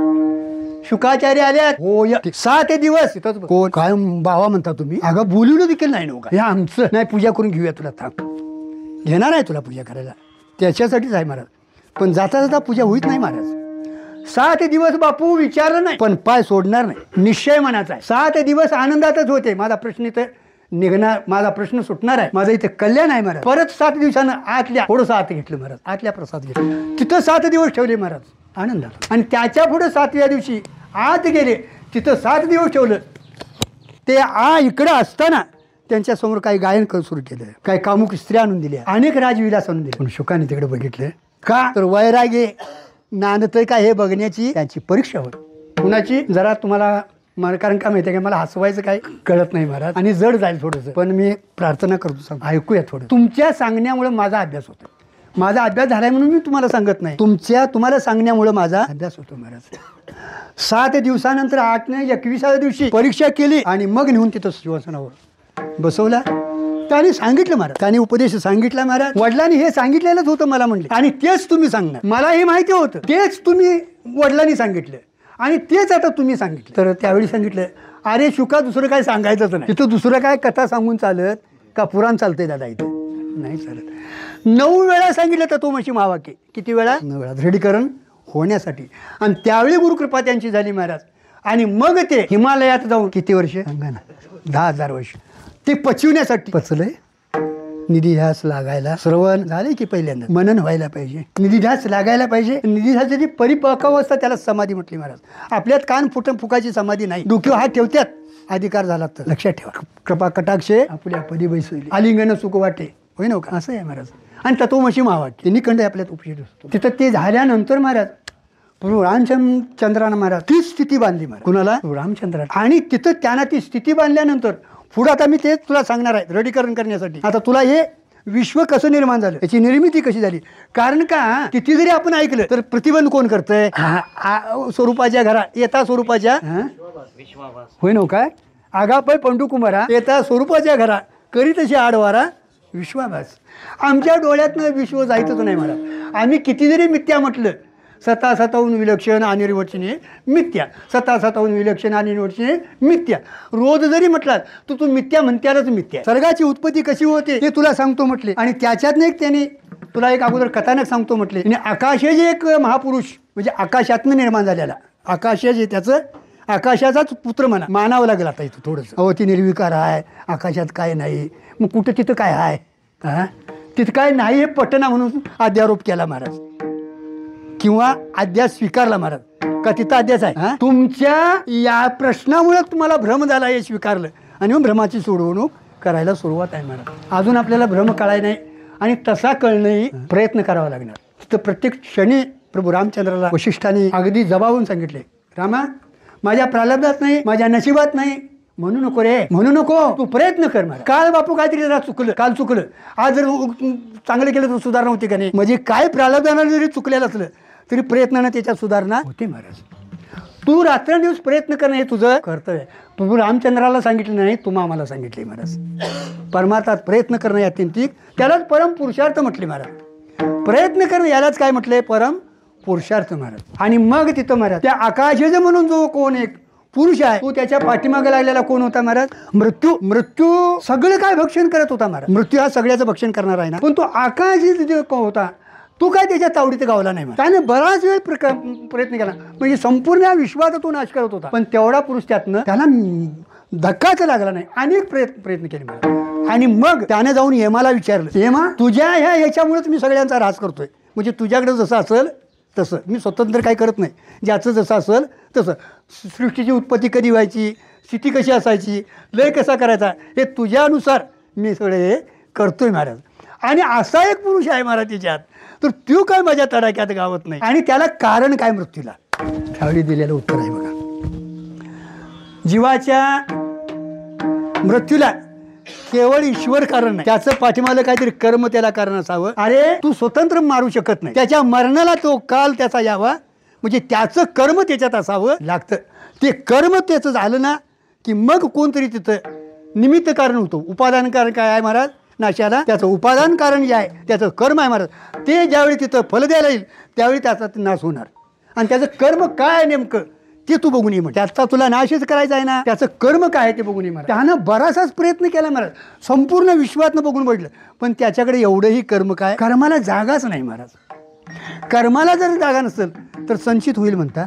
शुकाचार्य आल्यात. होय. 7 दिवस तिथं. कोण? काय बाबा म्हणता तुम्ही? अगं बोलवलं देखील नाही नव्हतं. हे आमचं नाही, पूजा करून घेऊया तुला. थांब, घेणार आहे तुला पूजा करायला, त्याच्यासाठीच आहे महाराज. पण जाता जाता पूजा होईत नाही महाराज. 7 दिवस बापू विचारलं नाही, पण पाय सोडणार नाही, निश्चय मनाचा आहे. 7 दिवस आनंदातच होते. माझा प्रश्न इथं निघणार, माझा प्रश्न सुटणार आहे, माझं इथं कल्याण आहे महाराज. परत 7 दिवसानं आतल्या थोडंसं आत घेतलं महाराज, आतल्या प्रसाद घेतलं. तिथं 7 दिवस ठेवले महाराज आनंदात. आणि त्याच्या पुढे 7व्या दिवशी आत गेले, तिथं 7 दिवस ठेवलं. ते इकडं असताना त्यांच्यासमोर काही गायन सुरू केलं, काही कामुक स्त्रिया आणून दिल्या, अनेक राजविलास आणून दिले. पण शुकाने तिकडे बघितलं. का तर वैराग्य नांदतंय का हे बघण्याची त्याची परीक्षा होती. कुणाची? जरा तुम्हाला कारण का माहिती आहे का, मला हसवायचं काय कळत नाही महाराज, आणि जड जाईल थोडंसं, पण मी प्रार्थना करतो, सांग ऐकूया थोडं. तुमच्या सांगण्यामुळे माझा अभ्यास होतो. माझा अभ्यास झालाय म्हणून मी तुम्हाला सांगत नाही, तुम्हाला सांगण्यामुळे माझा अभ्यास होतो महाराज. 7 दिवसानंतर 8 ने 21व्या दिवशी परीक्षा केली आणि मग नेऊन तिथं सिंहासनावर बसवला. त्याने सांगितलं महाराज, त्याने उपदेश सांगितला महाराज. वडिलांनी हे सांगितलेलंच होतं मला म्हणले, आणि तेच तुम्ही सांगणार. मला हे माहिती होतं, तेच तुम्ही वडिलांनी सांगितलं आणि तेच आता तुम्ही सांगितलं. तर त्यावेळी सांगितलं, अरे शुका दुसरं काय सांगायचंच नाही. तिथं दुसरं काय कथा सांगून चालत का पुराण चालतंय दादा? इथं नाही चालत. 9 वेळा सांगितलं तर तो म्हशी महावाक्य. किती वेळा? 9 वेळा. दृढीकरण होण्यासाठी. आणि त्यावेळी गुरुकृपा त्यांची झाली महाराज. आणि मग ते हिमालयात जाऊन किती वर्ष? सांगा ना. 10,000 वर्ष ते पचवण्यासाठी. पचलंय. निधिध्यास लागायला श्रवण झाले की पहिल्यांदा मनन व्हायला पाहिजे, निधिध्यास लागायला पाहिजे. निधिध्यासाची परिपक्वावस्था त्याला समाधी म्हटली महाराज. आपल्यात कान फुकाची समाधी नाही. डोक्यावर हात ठेवत्यात, अधिकार झाला तर लक्षात ठेवा. कृपा कटाक्षे आपल्या पदी बैसवली, आलिंगन सुख वाटे, होय नव्हतं? असं आहे महाराज. आणि तत्वमसी महावाक्य तिन्ही खंड आपल्यात उपयोगी असतो. तिथं ते झाल्यानंतर महाराज प्रभू रामचंद्रानं महाराज ती स्थिती बांधली महाराज. कुणाला? रामचंद्र. आणि तिथं त्यांना ती स्थिती बांधल्यानंतर पुढं आता मी तेच तुला सांगणार आहे दृढीकरण करण्यासाठी. आता तुला हे विश्व कसं निर्माण झालं, याची निर्मिती कशी झाली. कारण का किती जरी आपण ऐकलं तर प्रतिबंध कोण करतंय? स्वरूपाच्या घरा येता स्वरूपाच्या होय नव काय आगापय पंडुकुमारा येता स्वरूपाच्या घरा करी तशी आडवारा विश्वाभास. आमच्या डोळ्यातनं विश्व जायचंच नाही महाराज. आम्ही किती जरी मिथ्या म्हटलं, सताहून विलक्षण अनिर्वचनीय मिथ्या, सताहून विलक्षण अनिर्वचनीय मिथ्या रोज जरी म्हटलात तर तू मिथ्या म्हणत्यालाच मिथ्या. सर्गाची उत्पत्ती कशी होते ते तुला सांगतो म्हटले. आणि त्याच्यातनं एक त्याने तुला एक अगोदर कथानक सांगतो म्हटले. आणि आकाश जे एक महापुरुष म्हणजे आकाशातनं निर्माण झालेला, आकाश जे त्याचं आकाशाचाच पुत्र मानावं लागेल आता इथं थोडंसं. अहो ती निर्विकार आहे, आकाशात काय नाही, मग कुठं तिथं काय आहे? तिथं काय नाही हे पटना म्हणून अध्यारोप केला महाराज, किंवा अध्यास स्वीकारला महाराज. का तिथं अध्यास आहे? तुमच्या या प्रश्नामुळे तुम्हाला भ्रम झाला हे स्वीकारलं आणि मग भ्रमाची सोडवणूक करायला सुरुवात आहे महाराज. अजून आपल्याला भ्रम कळाय नाही आणि तसा कळणंही प्रयत्न करावा लागणार. तिथं प्रत्येक क्षणी प्रभू रामचंद्राला वशिष्ठांनी अगदी जबावून सांगितले, रामा माझ्या प्रारब्धात नाही, माझ्या नशिबात नाही, म्हणू नको रे, म्हणू नको, तू प्रयत्न कर. मला काल बापू काहीतरी जरा चुकलं, काल चुकलं, आज जर चांगलं केलं तर सुधारणा होती का नाही? म्हणजे काय प्रारब्धानं जरी चुकलेलं असलं तरी प्रयत्नानं त्याच्यात सुधारणा होते महाराज. तू रात्रंदिवस प्रयत्न करणं हे तुझं कर्तव्य आहे. प्रभू रामचंद्राला सांगितलं नाही, तुम्हा आम्हाला सांगितले महाराज. परमार्थात प्रयत्न करणं अत्यंतिक, त्यालाच परम पुरुषार्थ म्हटले महाराज. प्रयत्न करणं यालाच काय म्हटलंय? परम पुरुषार्थ महाराज. आणि मग तिथं महाराज त्या आकाशज म्हणून जो कोण एक पुरुष आहे तो त्याच्या पाठीमागे लागलेला कोण होता महाराज? मृत्यू सगळं काय भक्षण करत होता महाराज. मृत्यू हा सगळ्याचं भक्षण करणार आहे ना, पण तो आकाश जो होता तो काय त्याच्या तावडीत गावला नाही. त्याने बराच वेळ प्रयत्न केला, म्हणजे संपूर्ण विश्वाचा तो नाश करत होता, पण तेवढा पुरुष त्यातनं त्याला धक्काच लागला नाही. अनेक प्रयत्न केले मला. आणि मग त्याने जाऊन यमाला विचारलं, यमा तुझ्या ह्याच्यामुळेच मी सगळ्यांचा ह्रास करतोय, म्हणजे तुझ्याकडे जसं असेल तसं, मी स्वतंत्र काही करत नाही, ज्याचं जसं असेल तसं. सृष्टीची उत्पत्ती कधी व्हायची, स्थिती कशी असायची, लय कसा करायचा, हे तुझ्यानुसार मी सगळे करतोय महाराज. आणि असा एक पुरुष आहे महाराज त्याच्यात, तर तो काय माझ्या तडाख्यात गावत नाही. आणि त्याला कारण काय? मृत्यूला. त्यावेळी दिलेलं उत्तर आहे बघा, जीवाच्या मृत्यूला केवळ ईश्वर कारण नाही, त्याचं पाठीमागं काहीतरी कर्म त्याला कारण असावं. अरे तू स्वतंत्र मारू शकत नाही, त्याच्या मरणाला तो काल त्याचा यावा, म्हणजे त्याचं कर्म त्याच्यात असावं लागतं. ते कर्म त्याचं झालं ना की मग कोणतरी तिथं निमित्त कारण होतो. उपादान कारण काय आहे महाराज? नाशाला त्याचं उपादान कारण जे आहे त्याचं कर्म आहे महाराज, ते ज्यावेळी तिथं फल द्यायला येईल त्यावेळी त्याचा नाश होणार. आणि त्याचं कर्म काय आहे नेमकं ते तू बघून ये. त्याचा तुला नाशच करायचा आहे ना, त्याचं कर्म काय आहे ते बघून ये महाराज. त्यानं बराचसाच प्रयत्न केला महाराज, संपूर्ण विश्वातनं बघून बघितलं, पण त्याच्याकडे एवढंही कर्म काय, कर्माला जागाच नाही महाराज. कर्माला जर जागा नसेल तर संचित होईल म्हणता,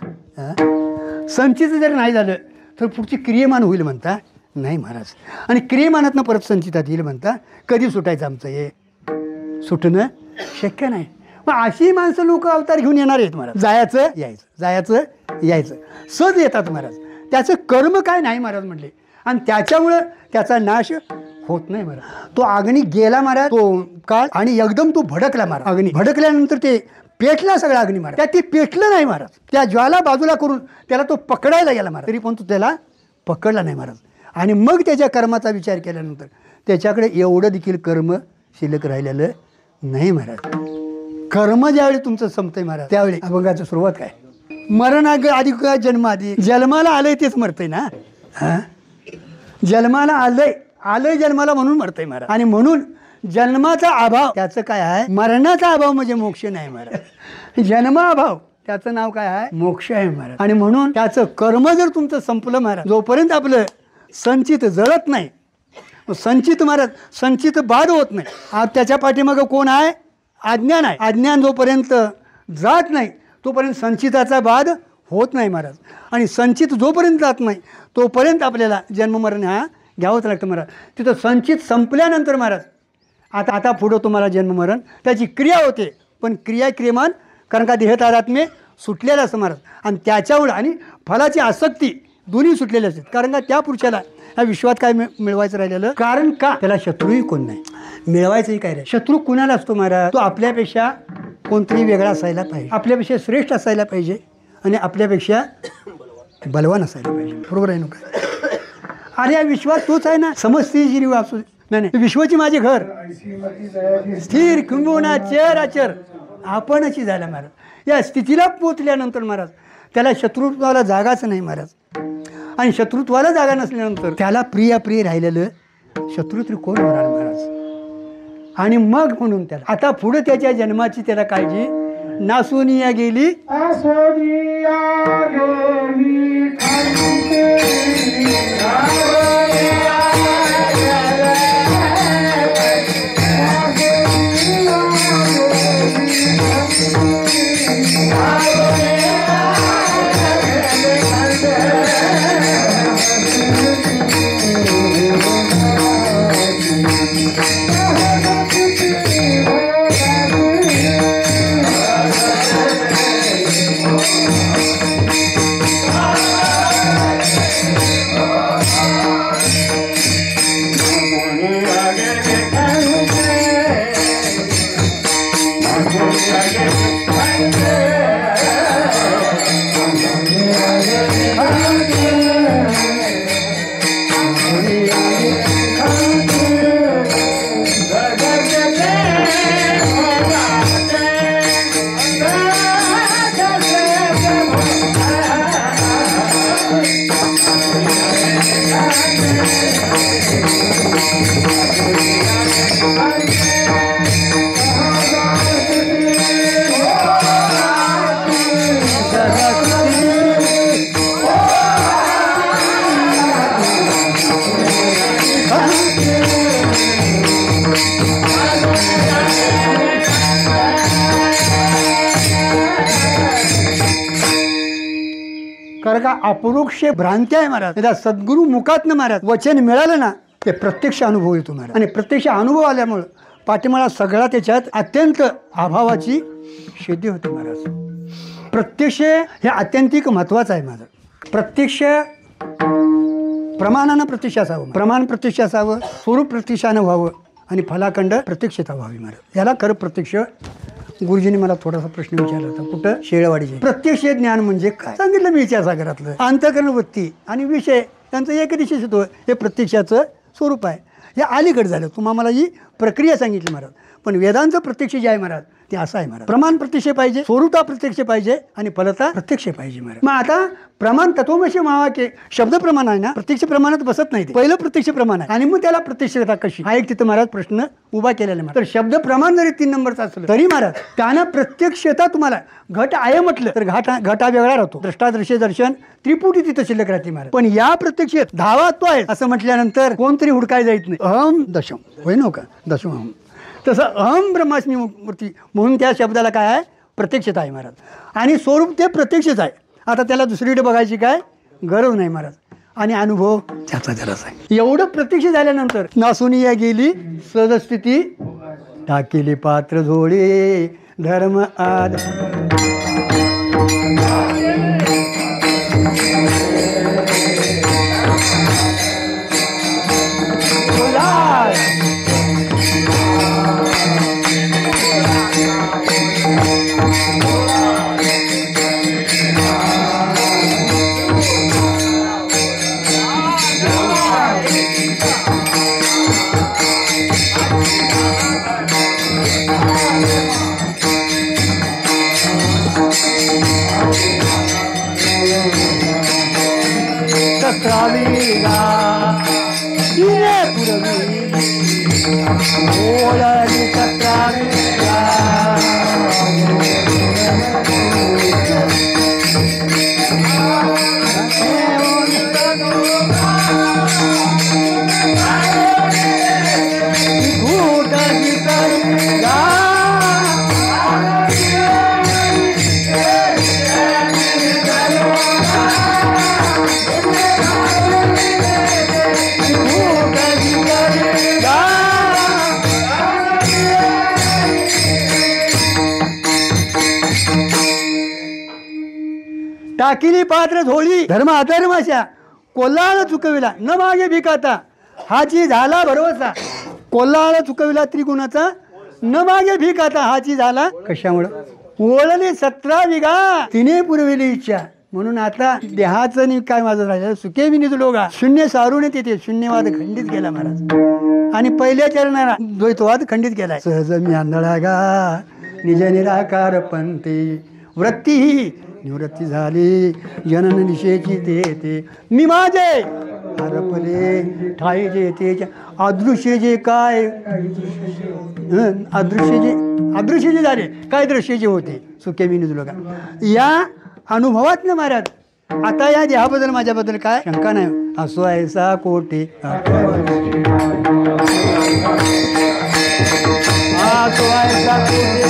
संचित जर नाही झालं तर पुढची क्रियमान होईल म्हणता नाही महाराज. आणि क्रियमानातनं परत संचितात येईल म्हणता. कधी सुटायचं आमचं हे, सुटणं शक्य नाही. मग अशी माणसं लोक अवतार घेऊन येणार आहेत महाराज. जायचं यायचं, जायचं यायचं, सहज येतात महाराज. त्याचं कर्म काय नाही महाराज म्हटले, आणि त्याच्यामुळं त्याचा नाश होत नाही महाराज. तो अग्नी गेला महाराज तो काळ, आणि एकदम तो भडकला महाराज. अग्नी भडकल्यानंतर ते पेटला सगळा अग्नी महाराज. त्या ते पेटलं नाही महाराज, त्या ज्वाला बाजूला करून त्याला तो पकडायला गेला महाराज, तरी पण तो त्याला पकडला नाही महाराज. आणि मग त्याच्या कर्माचा विचार केल्यानंतर त्याच्याकडे एवढं देखील कर्म शिल्लक राहिलेलं नाही महाराज. कर्म ज्यावेळी तुमचं संपतंय महाराज त्यावेळी अभंगाची सुरुवात काय, मरण आधी का जन्म आधी, जन्माला आलंय तेच मरतंय ना. जन्माला आलंय जन्माला म्हणून मरतंय महाराज. आणि म्हणून जन्माचा अभाव त्याचं काय आहे, मरणाचा अभाव म्हणजे मोक्ष नाही महाराज. जन्माभाव त्याचं नाव काय आहे, मोक्ष आहे महाराज. आणि म्हणून त्याचं कर्म जर तुमचं संपलं महाराज, जोपर्यंत आपलं संचित जळत नाही, संचित महाराज संचित बाद होत नाही. आज त्याच्या पाठीमागं कोण आहे, अज्ञान आहे. अज्ञान जोपर्यंत जात नाही तोपर्यंत संचिताचा बाद होत नाही महाराज. आणि संचित जोपर्यंत जात नाही तोपर्यंत आपल्याला जन्ममरण हा घ्यावंच लागतं महाराज. तिथं संचित संपल्यानंतर महाराज आता पुढं तुम्हाला जन्ममरण त्याची क्रिया होते, पण क्रियमान कारण का देहतादात्म्य सुटलेलं असतं महाराज. आणि त्याच्यामुळं आणि फलाची आसक्ती दोन्ही सुटलेले असतात. कारण का त्या पुरुषाला ह्या विश्वात काय मिळवायचं राहिलेलं, कारण का त्याला शत्रूही कोण नाही, मिळवायचंही काय नाही. शत्रू कुणाला असतो महाराज, तो आपल्यापेक्षा कोणतरी वेगळा असायला पाहिजे, आपल्यापेक्षा श्रेष्ठ असायला पाहिजे, आणि आपल्यापेक्षा बलवान असायला पाहिजे. बरोबर आहे ना काय. अरे या विश्वात तोच आहे ना, समजती वाचू नाही नाही, विश्वाची माझे घर स्थिर किंबहुना चर अचर आपणची झाला महाराज. या स्थितीला पोचल्यानंतर महाराज त्याला शत्रुत्वाला जागाच नाही महाराज. आणि शत्रुत्वाला जागा नसल्यानंतर त्याला प्रिय राहिलेलं शत्रू तरी कोण होणार महाराज. आणि मग म्हणून त्याला आता पुढे त्याच्या जन्माची त्याला काळजी, नासोनिया गेली कारण का अपरोक्ष भ्रांती आहे महाराज. त्या सद्गुरू मुखातनं महाराज वचन मिळालं ना ते प्रत्यक्ष अनुभव येतो महाराज. आणि प्रत्यक्ष अनुभव आल्यामुळं पाठीमाळा सगळा त्याच्यात अत्यंत अभावाची सिद्धी होते महाराज. प्रत्यक्ष हे अत्यंतिक महत्त्वाचं आहे माझं. प्रत्यक्ष प्रमाणानं प्रत्यक्ष असावं, प्रमाण प्रत्यक्ष असावं, स्वरूप प्रत्यक्षानं व्हावं, आणि फलाखंड प्रत्यक्षता व्हावी महाराज. याला खरं प्रत्यक्ष. गुरुजींनी मला थोडासा प्रश्न विचारला होता, कुठं शेळवाडीचे प्रत्यक्ष ज्ञान म्हणजे काय सांगितलं मी. विचारसागरातलं अंतःकरण वृत्ती आणि विषय त्यांचं एक दिशेच होतं, हे प्रत्यक्षाचं स्वरूप आहे. हे अलीकडे झालं. तुम्हाला ही प्रक्रिया सांगितली महाराज. पण वेदांचं प्रत्यक्ष जे आहे महाराज ते असं आहे महाराज. प्रमाण प्रत्यक्ष पाहिजे, स्वरूपता प्रत्यक्ष पाहिजे आणि फलता प्रत्यक्ष पाहिजे महाराज. मग आता प्रमाण तत्वमसी महावाक्य शब्द प्रमाण आहे ना, प्रत्यक्ष प्रमाणात बसत नाही. ते पहिलं प्रत्यक्ष प्रमाण आहे आणि मग त्याला प्रत्यक्षता कशी, हा एक तिथं महाराज प्रश्न उभा केलेला आहे. तर शब्द प्रमाण जरी 3 नंबरचा असलं तरी महाराज त्यानं प्रत्यक्षता तुम्हाला घट आहे म्हटलं तर घटा वेगळा राहतो. द्रष्टादृश्य दर्शन त्रिपुटी तिथं शिल्लक राहते महाराज. पण या प्रत्यक्ष धावा तो आहे असं म्हटल्यानंतर कोणतरी हुडकाय जायच नाही. अहम दशम होय नव्हता दशम अहम, तसं अहम ब्रह्मास्मी मूर्ती म्हणून त्या शब्दाला काय आहे, प्रत्यक्षता आहे महाराज. आणि स्वरूप ते प्रत्यक्षच आहे. आता त्याला दुसरीकडे बघायची काय गरज नाही महाराज. आणि अनुभव त्याचा जराच आहे. एवढं प्रत्यक्ष झाल्यानंतर नासुनिया गेली सदस्थिती, टाकेली पात्र झोडे धर्म आद. टाकिली पात्र झोळी धर्म अधर्माच्या, कोल्हाळ चुकविला न मागे भिकाता, हाची झाला भरवसा. कोल्हाळ चुकविला त्रिगुणाचा, न मागे भिकाता, हाची झाला कशामुळं, ओळले 17 विघा तिने पुरविली इच्छा. म्हणून आता देहाचं नि काय माझं राहिलं, सुखे मी निजलोगा, शून्य सारून तिथे शून्यवाद खंडित केला महाराज. आणि पहिल्या चरणाला द्वैतवाद खंडित केलाय. सहज मी आंधळा गा निज निराकार पंथी, वृत्ती ही निवृत्ती झाली जनन दिशेची ते मी माझे हरपले ठाई जे ते अदृश्य जे काय अदृश्य जे झाले काय दृश्य जे होते सुखे मी निजलोगा. या अनुभवात ना महाराज आता या देहाबद्दल माझ्याबद्दल काय शंका नाही. असो ऐसा कोटे असो ऐसा कोटे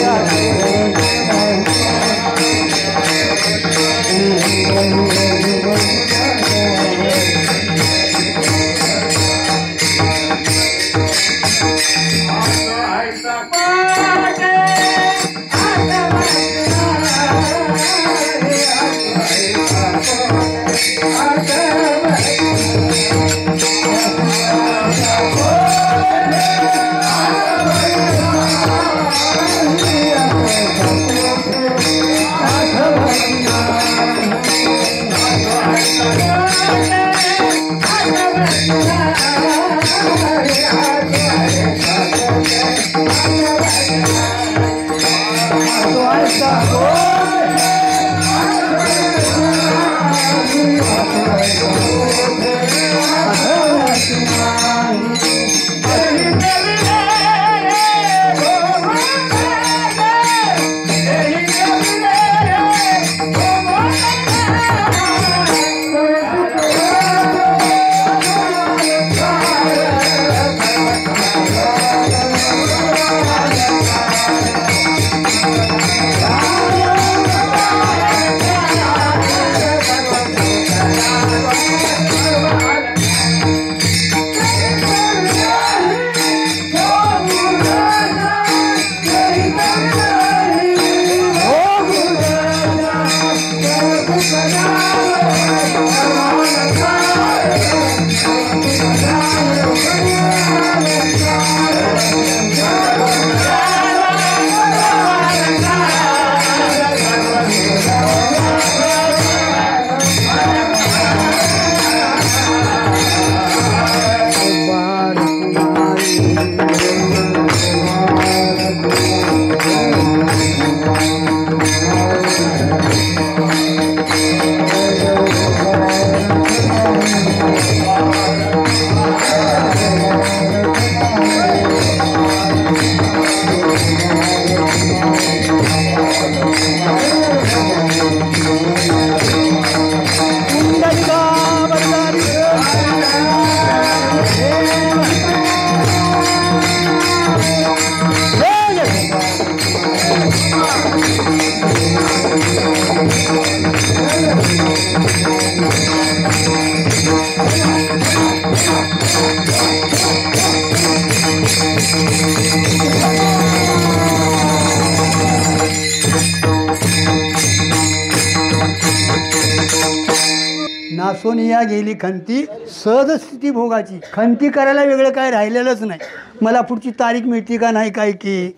नासोनिया गेली खंती सहज स्थिती भोगाची. खंती करायला वेगळं काय राहिलेलंच नाही. मला पुढची तारीख मिळते का नाही काय की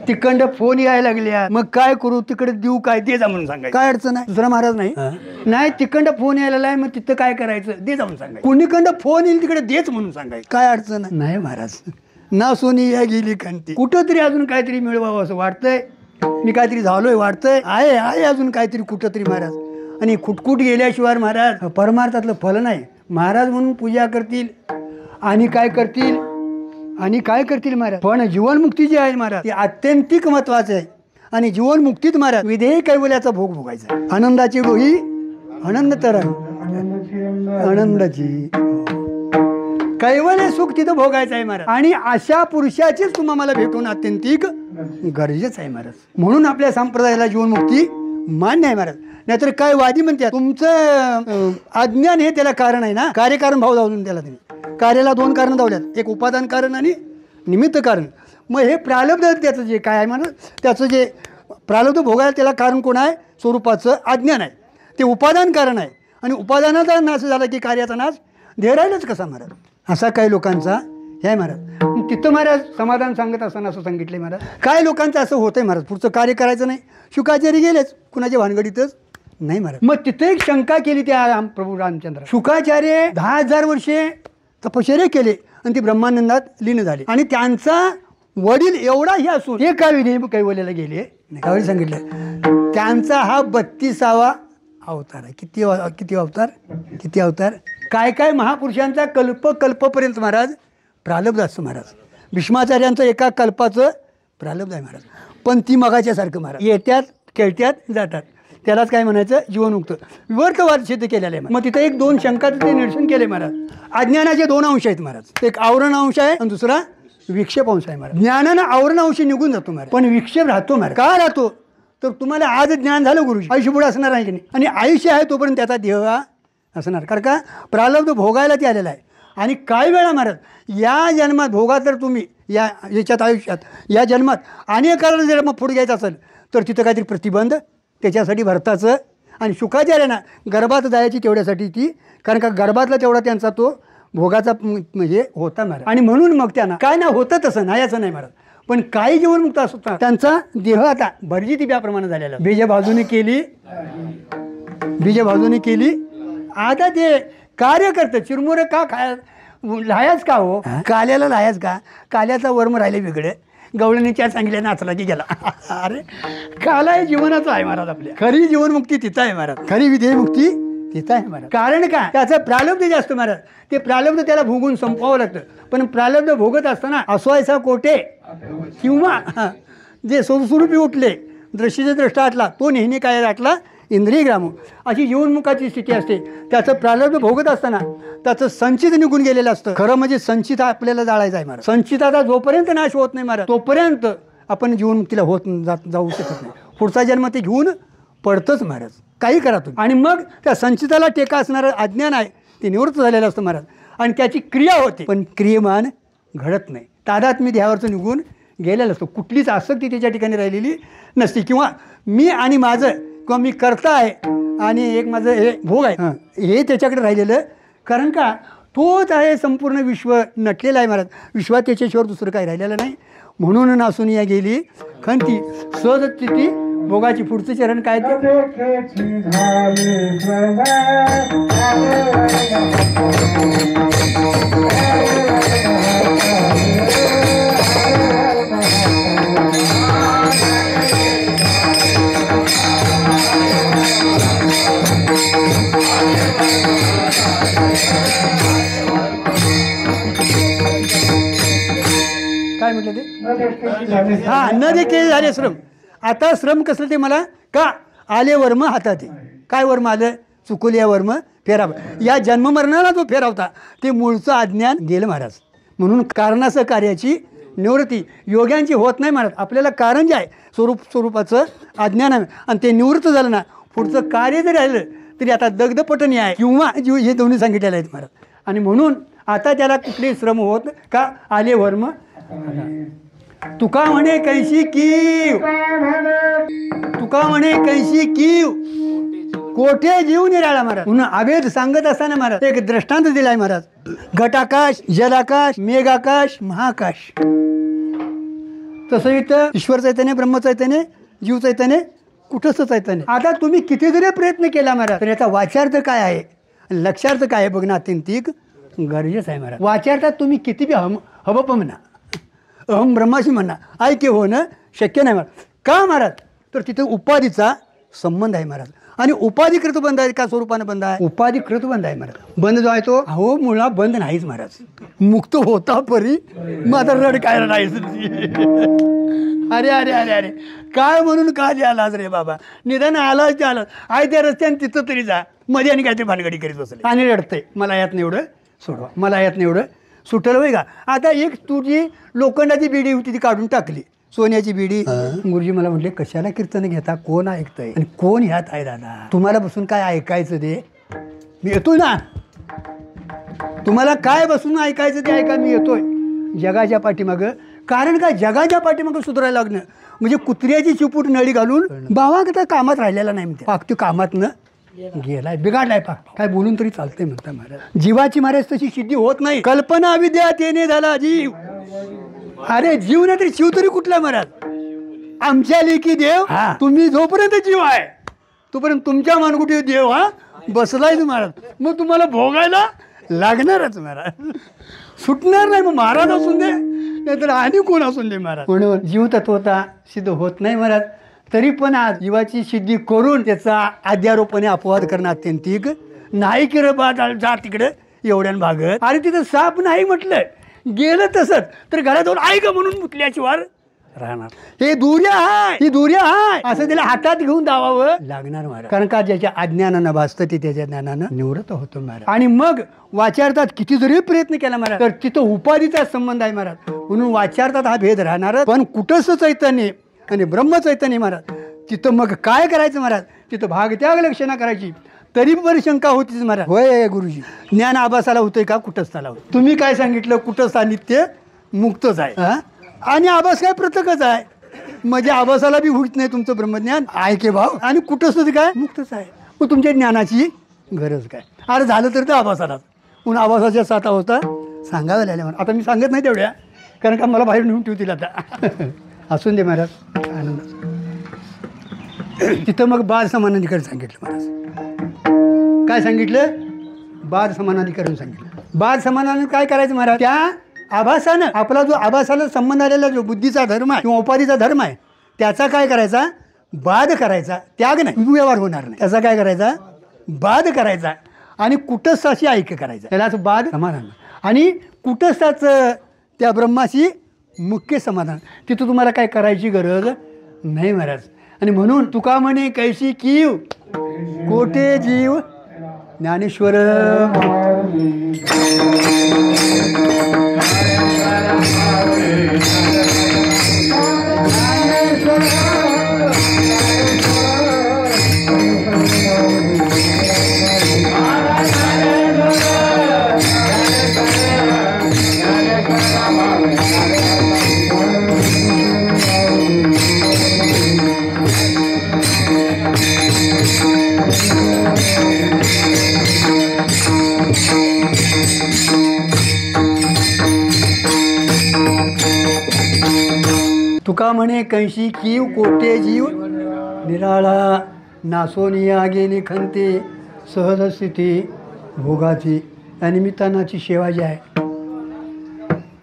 तिकडं फोन यायला लागल्या, मग काय करू, तिकडे देऊ काय, दे जा म्हणून सांगाय. काय अडचण आहे? दुसरा महाराज नाही तिकडं फोन यायला आहे, मग तिथं काय करायचं, दे जा म्हणून सांगाय. कुणीकडं फोन येईल तिकडे देच म्हणून सांगाय. काय अडचण नाही महाराज. नासोनिया गेली खंती. कुठंतरी अजून काहीतरी मिळवावं असं वाटतंय. मी काहीतरी झालोय वाटतंय. आहे अजून काहीतरी कुठंतरी महाराज. आणि खुटकुट गेल्याशिवाय महाराज परमार्थातलं फल नाही. महाराज म्हणून पूजा करतील आणि काय करतील महाराज. पण जीवनमुक्ती जी आहे महाराज ती अत्यंतिक महत्वाचं आहे. आणि जीवनमुक्तीत महाराज विधेय कैवल्याचा भोग भोगायचा. आनंदाची डोही आनंद तर आनंदाची कैवल्य सुख तिथं भोगायचं आहे महाराज. आणि अशा पुरुषाचीच तुम्हाला भेटून अत्यंतिक गरजेचं आहे महाराज. म्हणून आपल्या संप्रदायाला जीवनमुक्ती मान्य आहे महाराज. नाहीतर काय वादी म्हणतात तुमचं अज्ञान हे त्याला कारण आहे ना. कार्यकारण भाव जाऊन त्याला तुम्ही कार्याला दोन कारण दावल्यात, एक उपादान कारण आणि निमित्त कारण. मग हे प्रारब्ध त्याचं जे काय आहे म्हणा त्याचं जे प्रारब्ध भोगायला त्याला कारण कोण आहे? स्वरूपाचं अज्ञान आहे. ते उपादान कारण आहे. आणि उपादानाचा नाश झाला की कार्याचा नाश देह राहिलंच कसा महाराज. असा काही लोकांचा हे आहे महाराज. तिथं महाराज समाधान सांगत असताना असं सांगितले महाराज. काय लोकांचं असं होतंय महाराज, पुढचं कार्य करायचं नाही. शुकाचार्य गेलेच कुणाच्या भानगडीतच नाही महाराज. मग तिथे एक शंका केली त्या प्रभू रामचंद्र. शुकाचार्य 10,000 वर्षे तपश्चर्या केले आणि ते ब्रह्मानंदात लीन झाले. आणि त्यांचा वडील एवढाही असून हे काय विधेय कैवल्याला गेले. त्यावेळी सांगितलं त्यांचा हा 32वा अवतार आहे. किती अवतार काय महापुरुषांचा कल्पपर्यंत महाराज प्रारब्ध असतं महाराज. भीष्माचार्यांचं एका कल्पाचं प्रारब्ध आहे महाराज. पण ती मगाच्यासारखं महाराज येत्यात खेळत्यात जातात. त्यालाच काय म्हणायचं जीवनमुक्त विवर्तवाद सिद्ध केलेला आहे. मग तिथं एक दोन शंकाचं ते निरसन केले महाराज. अज्ञानाचे दोन अंश आहेत महाराज. एक आवरण अंश आहे आणि दुसरा विक्षेप अंश आहे महाराज. ज्ञानानं आवरण अंश निघून जातो महाराज, पण विक्षेप राहतो महाराज. का राहतो तर तुम्हाला आज ज्ञान झालं गुरुजी, आयुष्य पुढे असणार आहे की नाही. आणि आयुष्य आहे तोपर्यंत त्याचा देह असणार. कारण का प्रारब्ध भोगायला ते आलेला आहे. आणि काही वेळा महाराज या जन्मात भोगा तर तुम्ही याच्यात आयुष्यात या जन्मात अनेक कारण जर मग पुढे घ्यायचं असेल तर तिथं काहीतरी प्रतिबंध त्याच्यासाठी भरताचं. आणि शुकाचार्यांना गर्भात जायची तेवढ्यासाठी ती, कारण का गर्भातला तेवढा त्यांचा तो भोगाचा म्हणजे होता महाराज. आणि म्हणून मग त्यांना काय ना होतं तसं नाही असं नाही महाराज. पण काही जीवनमुक्त असतात त्यांचा देह आता भरजी दिव्याप्रमाणे झालेला. बीज बाजूने केली आता ते कार्य करतं. चिरमुरं का लायाच का हो, काल्याला लायाच का, काल्याचा वर्म राहिले वेगळे. गवळणीच्या सांगितल्या नाचला की गेला. अरे काला हे जीवनाचं आहे महाराज. आपल्या खरी जीवनमुक्ती तिथं आहे महाराज. खरी विधेयमुक्ती तिथं आहे महाराज. कारण काय त्याचं प्रारब्ध जास्त महाराज. ते प्रारब्ध त्याला भोगून संपवावं लागतं. पण प्रारब्ध भोगत असताना असवायचा कोटे किंवा जे स्वरूपी उठले दृष्टीचे द्रष्टा आटला तो नेहमी काय आटला इंद्रिय ग्राम. अशी जीवनमुखाची स्थिती असते. त्याचं प्रारब्ध भोगत असताना त्याचं संचित निघून गेलेलं असतं. खरं म्हणजे संचित आपल्याला जाळायचं आहे महाराज. संचिताचा जोपर्यंत नाश होत नाही महाराज तोपर्यंत आपण जीवनमुक्तीला जाऊ शकत नाही. पुढचा जन्म ते घेऊन पडतंच महाराज. काही करा तुम्ही. आणि मग त्या संचिताला टेका असणारं अज्ञान आहे ते निवृत्त झालेलं असतं महाराज. आणि त्याची क्रिया होते पण क्रियमान घडत नाही. तादात्म्य देहावरचं निघून गेलेलं असतं. कुठलीच आसक्ती त्याच्या ठिकाणी राहिलेली नसते. किंवा मी आणि माझं किंवा मी करता आहे आणि एक माझं हे भोग आहे हे त्याच्याकडे राहिलेलं. कारण का तोच आहे संपूर्ण विश्व नटलेलं आहे महाराज. विश्वात त्याच्याशिवाय दुसरं काही राहिलेलं नाही. म्हणून नासोनिया गेली खंती सहज स्थिती भोगाची. पुढचं चरण काय ते काय म्हटलं ते न देखील झाले श्रम. आता श्रम कसलं ते मला का आले वर्म हातात. काय वर्म आलं चुकुलिया वर्म फेराव. या जन्ममरणाला जो फेरावता ते मूळचं अज्ञान गेलं महाराज. म्हणून कारणाचं कार्याची निवृत्ती योग्यांची होत नाही महाराज. आपल्याला कारण जे आहे स्वरूपाचं अज्ञान आहे आणि ते निवृत्त झालं ना पुढचं कार्य जर राहिलं तरी आता दग्धपटणी आहे किंवा जीव हे दोन्ही सांगितलेले आहेत महाराज. आणि म्हणून आता त्याला कुठलेही श्रम होत का आले वर्म तुका म्हणे कैशी कीव, तुका म्हणे कैशी कीव कोठे जीव निराळा महाराज. पुन्हा अभेद सांगत असताना महाराज एक दृष्टांत दिलाय महाराज. घटाकाश, जलाकाश, मेघाकाश, महाकाश. तसं इथं ईश्वर चैतन्य, ब्रह्म चैतन्य, जीव चैतन्य, कुठंच चैतन्य. आता तुम्ही किती जरी प्रयत्न केला महाराज तर याचा वाचार्थ काय आहे, लक्षार्थ काय आहे बघणं अत्यंतिक गरजेचं आहे महाराज. वाचार्थात तुम्ही किती बी हवप म्हणा, अहम ब्रह्माशी म्हणा, ऐक्य होणं शक्य नाही महाराज. का महाराज तर तिथं उपाधीचा संबंध आहे महाराज. आणि उपाधिकृत बंध आहे का स्वरूपानं बंध आहे, उपाधिकृत बंध आहे महाराज. बंध जो आहे तो अहो मुळा बंध नाहीच महाराज. मुक्त होता परी मात्र रड काय रडायचं. अरे अरे अरे अरे काय म्हणून का आलाच रे बाबा, निदान आलाच ते आलं आहे त्या रस्त्याने तिथं तरी जा. मध्ये आणि काहीतरी भानगडी करीत बसले आणि रडतंय मला यातनं एवढं सोडवा, मला यातनं एवढं सुटलं होय का. आता एक तुझी लोखंडाची बिडी होती ती काढून टाकली, सोन्याची बिडी. गुरुजी मला म्हटले कशाला कीर्तन घेता, कोण ऐकतंय आणि कोण ह्यात आहे दादा, तुम्हाला बसून काय ऐकायचं ते मी येतोय ना, तुम्हाला काय बसून ऐकायचं ते ऐका, मी येतोय जगाच्या पाठीमागं. कारण काय जगाच्या पाठीमागं सुधारायला लागणं म्हणजे कुत्र्याची चिपूट नळी घालून भावा तर कामात राहिलेला नाही म्हणते. पाक तो कामातनं गेलाय, बिघाडलाय पाक. काय बोलून तरी चालतंय म्हणता महाराज. जीवाची महाराज तशी सिद्धी होत नाही. कल्पना विद्या तेने झाला जीव. अरे जीव नाही तरी शिव तरी कुठला महाराज. आमच्या लेखी देव, तुम्ही जोपर्यंत जीव आहे तोपर्यंत तुमच्या मानकुटी देव हा बसलाय महाराज. मग तुम्हाला भोगायला लागणारच महाराज, सुटणार नाही. मग महाराज असून दे नाहीतर आणि कोण असून दे महाराज. म्हणून जीव तत्वता सिद्ध होत नाही महाराज. तरी पण आज जीवाची सिद्धी करून त्याचा अध्यारोपणे अपवाद करणं अत्यंतिक नाही की रे बा जा तिकडे एवढ्यान भागत. अरे तिथं साप नाही म्हटलं गेलं तसंच तर घरात जाऊन आहे का म्हणून मुतल्याची वार राहणार. हे दुर्या हाय, ही दुर्या हाय असं त्याला हातात घेऊन दावावं लागणार महाराज. कारण का ज्याच्या अज्ञानानं भासतं ते त्याच्या ज्ञानानं निवृत्त होतो महाराज. आणि मग वाचार्थात किती जरी प्रयत्न केला महाराज तर तिथं उपाधीचा संबंध आहे महाराज. म्हणून वाचार्थात हा भेद राहणार. पण कुठंच चैतन्य आणि ब्रह्म चैतन्य महाराज तिथं मग काय करायचं महाराज, तिथं भागत्याग लक्षणा करायची. तरी पण शंका होतीच महाराज. होय गुरुजी ज्ञान आभासाला होतंय का कुटस्थाला होतं. तुम्ही काय सांगितलं कुटस्थ नित्य मुक्तच आहे आणि आभास काय प्रत्येकच आहे. म्हणजे आभासाला बी होत नाही तुमचं ब्रह्मज्ञान आहे के भाव आणि कुटस्थ काय मुक्तच आहे. मग तुमच्या ज्ञानाची गरज काय. अरे झालं तर ते आभासालाच. म्हणून आभासाच्या साता होता सांगावं लागल्या म्हणून. आता मी सांगत नाही तेवढ्या कारण का मला बाहेर नेऊन ठेवतील आता. असून दे महाराज आनंद. तिथं मग बाद समानाधिकरण सांगितलं महाराज. काय सांगितलं, बाद समानाधिकरण सांगितलं. बाद समानाने काय करायचं महाराज, त्या आभासानं आपला जो आभासाला संबंध आलेला जो बुद्धीचा धर्म आहे किंवा उपाधीचा धर्म आहे त्याचा काय करायचा, बाद करायचा. त्याग नाही, व्यवहार होणार नाही. त्याचा काय करायचा, बाद करायचा. आणि कुटस्थाशी ऐक्य करायचं, त्यालाच बाद समाधान. आणि कुटस्थाचं त्या ब्रह्माशी मुख्य समाधान. तिथं तुम्हाला काय करायची गरज नाही महाराज. आणि म्हणून तुका म्हणे कैशी कीव कोठे जीव ज्ञानेश्वर. तुका म्हणे कैशी कीव कोटे जीव निराळा नासोनिया गेली खंते सहज स्थिती भोगाची. या निमित्तानाची सेवा जी आहे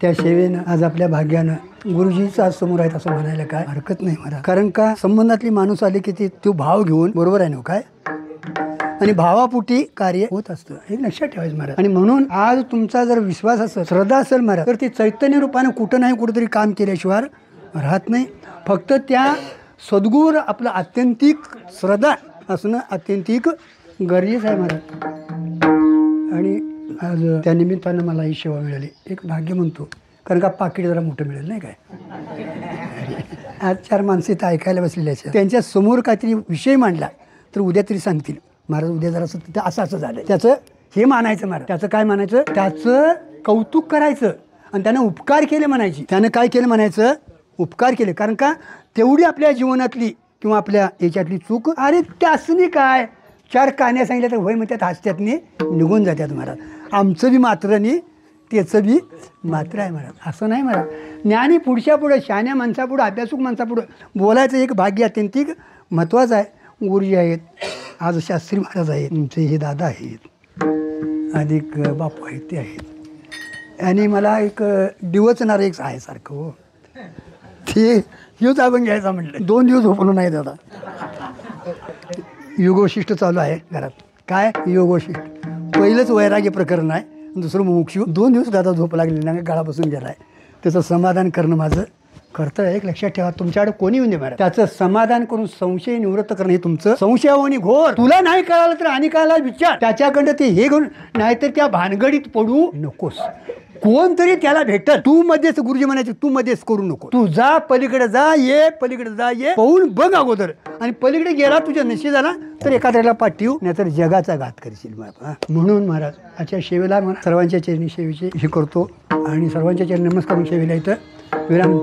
त्या सेवेनं आज आपल्या भाग्यानं गुरुजीचा आज समोर आहेत असं म्हणायला काय हरकत नाही मला. कारण का संबंधातली माणूस आले की ते तो भाव घेऊन बरोबर आहे ना काय, आणि भावापोटी कार्य होत असतं हे लक्षात ठेवायचं महाराज. आणि म्हणून आज तुमचा जर विश्वास असेल, श्रद्धा असेल महाराज, तर ते चैतन्य रूपाने कुठं नाही कुठंतरी काम केल्याशिवाय राहत नाही. फक्त त्या सद्गुरूवर आपलं आत्यंतिक श्रद्धा असणं अत्यंतिक गरजेचं आहे महाराज. आणि आज त्या निमित्तानं मला ही सेवा मिळाली, एक भाग्य म्हणतो. कारण का पाकिट जरा मोठं मिळेल नाही काय. आज 4 माणसं इथं ऐकायला बसलेली आहेत, त्यांच्या समोर काहीतरी विषय मांडला तर उद्या तरी सांगतील महाराज उद्या जरासं तिथे असं असं झालं, त्याचं हे मानायचं महाराज, त्याचं काय मानायचं, त्याचं कौतुक करायचं आणि त्यानं उपकार केले म्हणायची. त्यानं काय केलं म्हणायचं, उपकार केले. कारण का तेवढी आपल्या जीवनातली किंवा आपल्या याच्यातली चूक, अरे त्यासनी काय 4 कहाण्या सांगितल्या तर होय मग त्यात हसत्यातनी निघून जातात महाराज. आमचं बी मात्र नाही त्याचं बी मात्र आहे महाराज, असं नाही महाराज. ज्ञानी पुढच्या पुढं, शहाण्या माणसापुढं, अभ्यासूक माणसापुढं बोलायचं एक भाग्य अत्यंतिक महत्त्वाचं आहे. गुरुजी आहेत, आज शास्त्री महाराज आहेत, तुमचे हे दादा आहेत, अधिक बापू आहेत, ते आहेत. आणि मला एक डिवचणार एक आहे सारखं हो, ते ह्योच आपण घ्यायचा म्हटलं. 2 दिवस झोपलो नाही दादा. योगवशिष्ट चालू आहे घरात. काय योगवशिष्ट, पहिलंच वैराग्य प्रकरण आहे, दुसरं मुमुक्षू. 2 दिवस दादा झोप लागली ना, गळा बसून गेला आहे. त्याचं समाधान करणं माझं कर्तव्य. एक लक्षात ठेवा, तुमच्याकडे कोणी येऊन दे महाराज, त्याचं समाधान करून संशय निवृत्त करणं हे तुमचं. संशयावनी घोर, तुला नाही कळालं तर आणि कायला विचार, त्याच्याकडं ते हे घेऊन, नाहीतर त्या भानगडीत पडू नकोस. कोणतरी त्याला भेटल, तू मध्येच, गुरुजी म्हणायचे तू मध्येच करू नको, तू जा पलीकडे जा ये, पलीकडे जा ये, पाहून बघ अगोदर, आणि पलीकडे गेला तुझ्या नशीब झाला तर एखाद्याला पाठीव, नाहीतर जगाचा घात करशील. म्हणून महाराज आजच्या सेवेला सर्वांच्या चरणी सेवेचे हे करतो आणि सर्वांच्या चरणी नमस्कार सेवेला इथं विराम.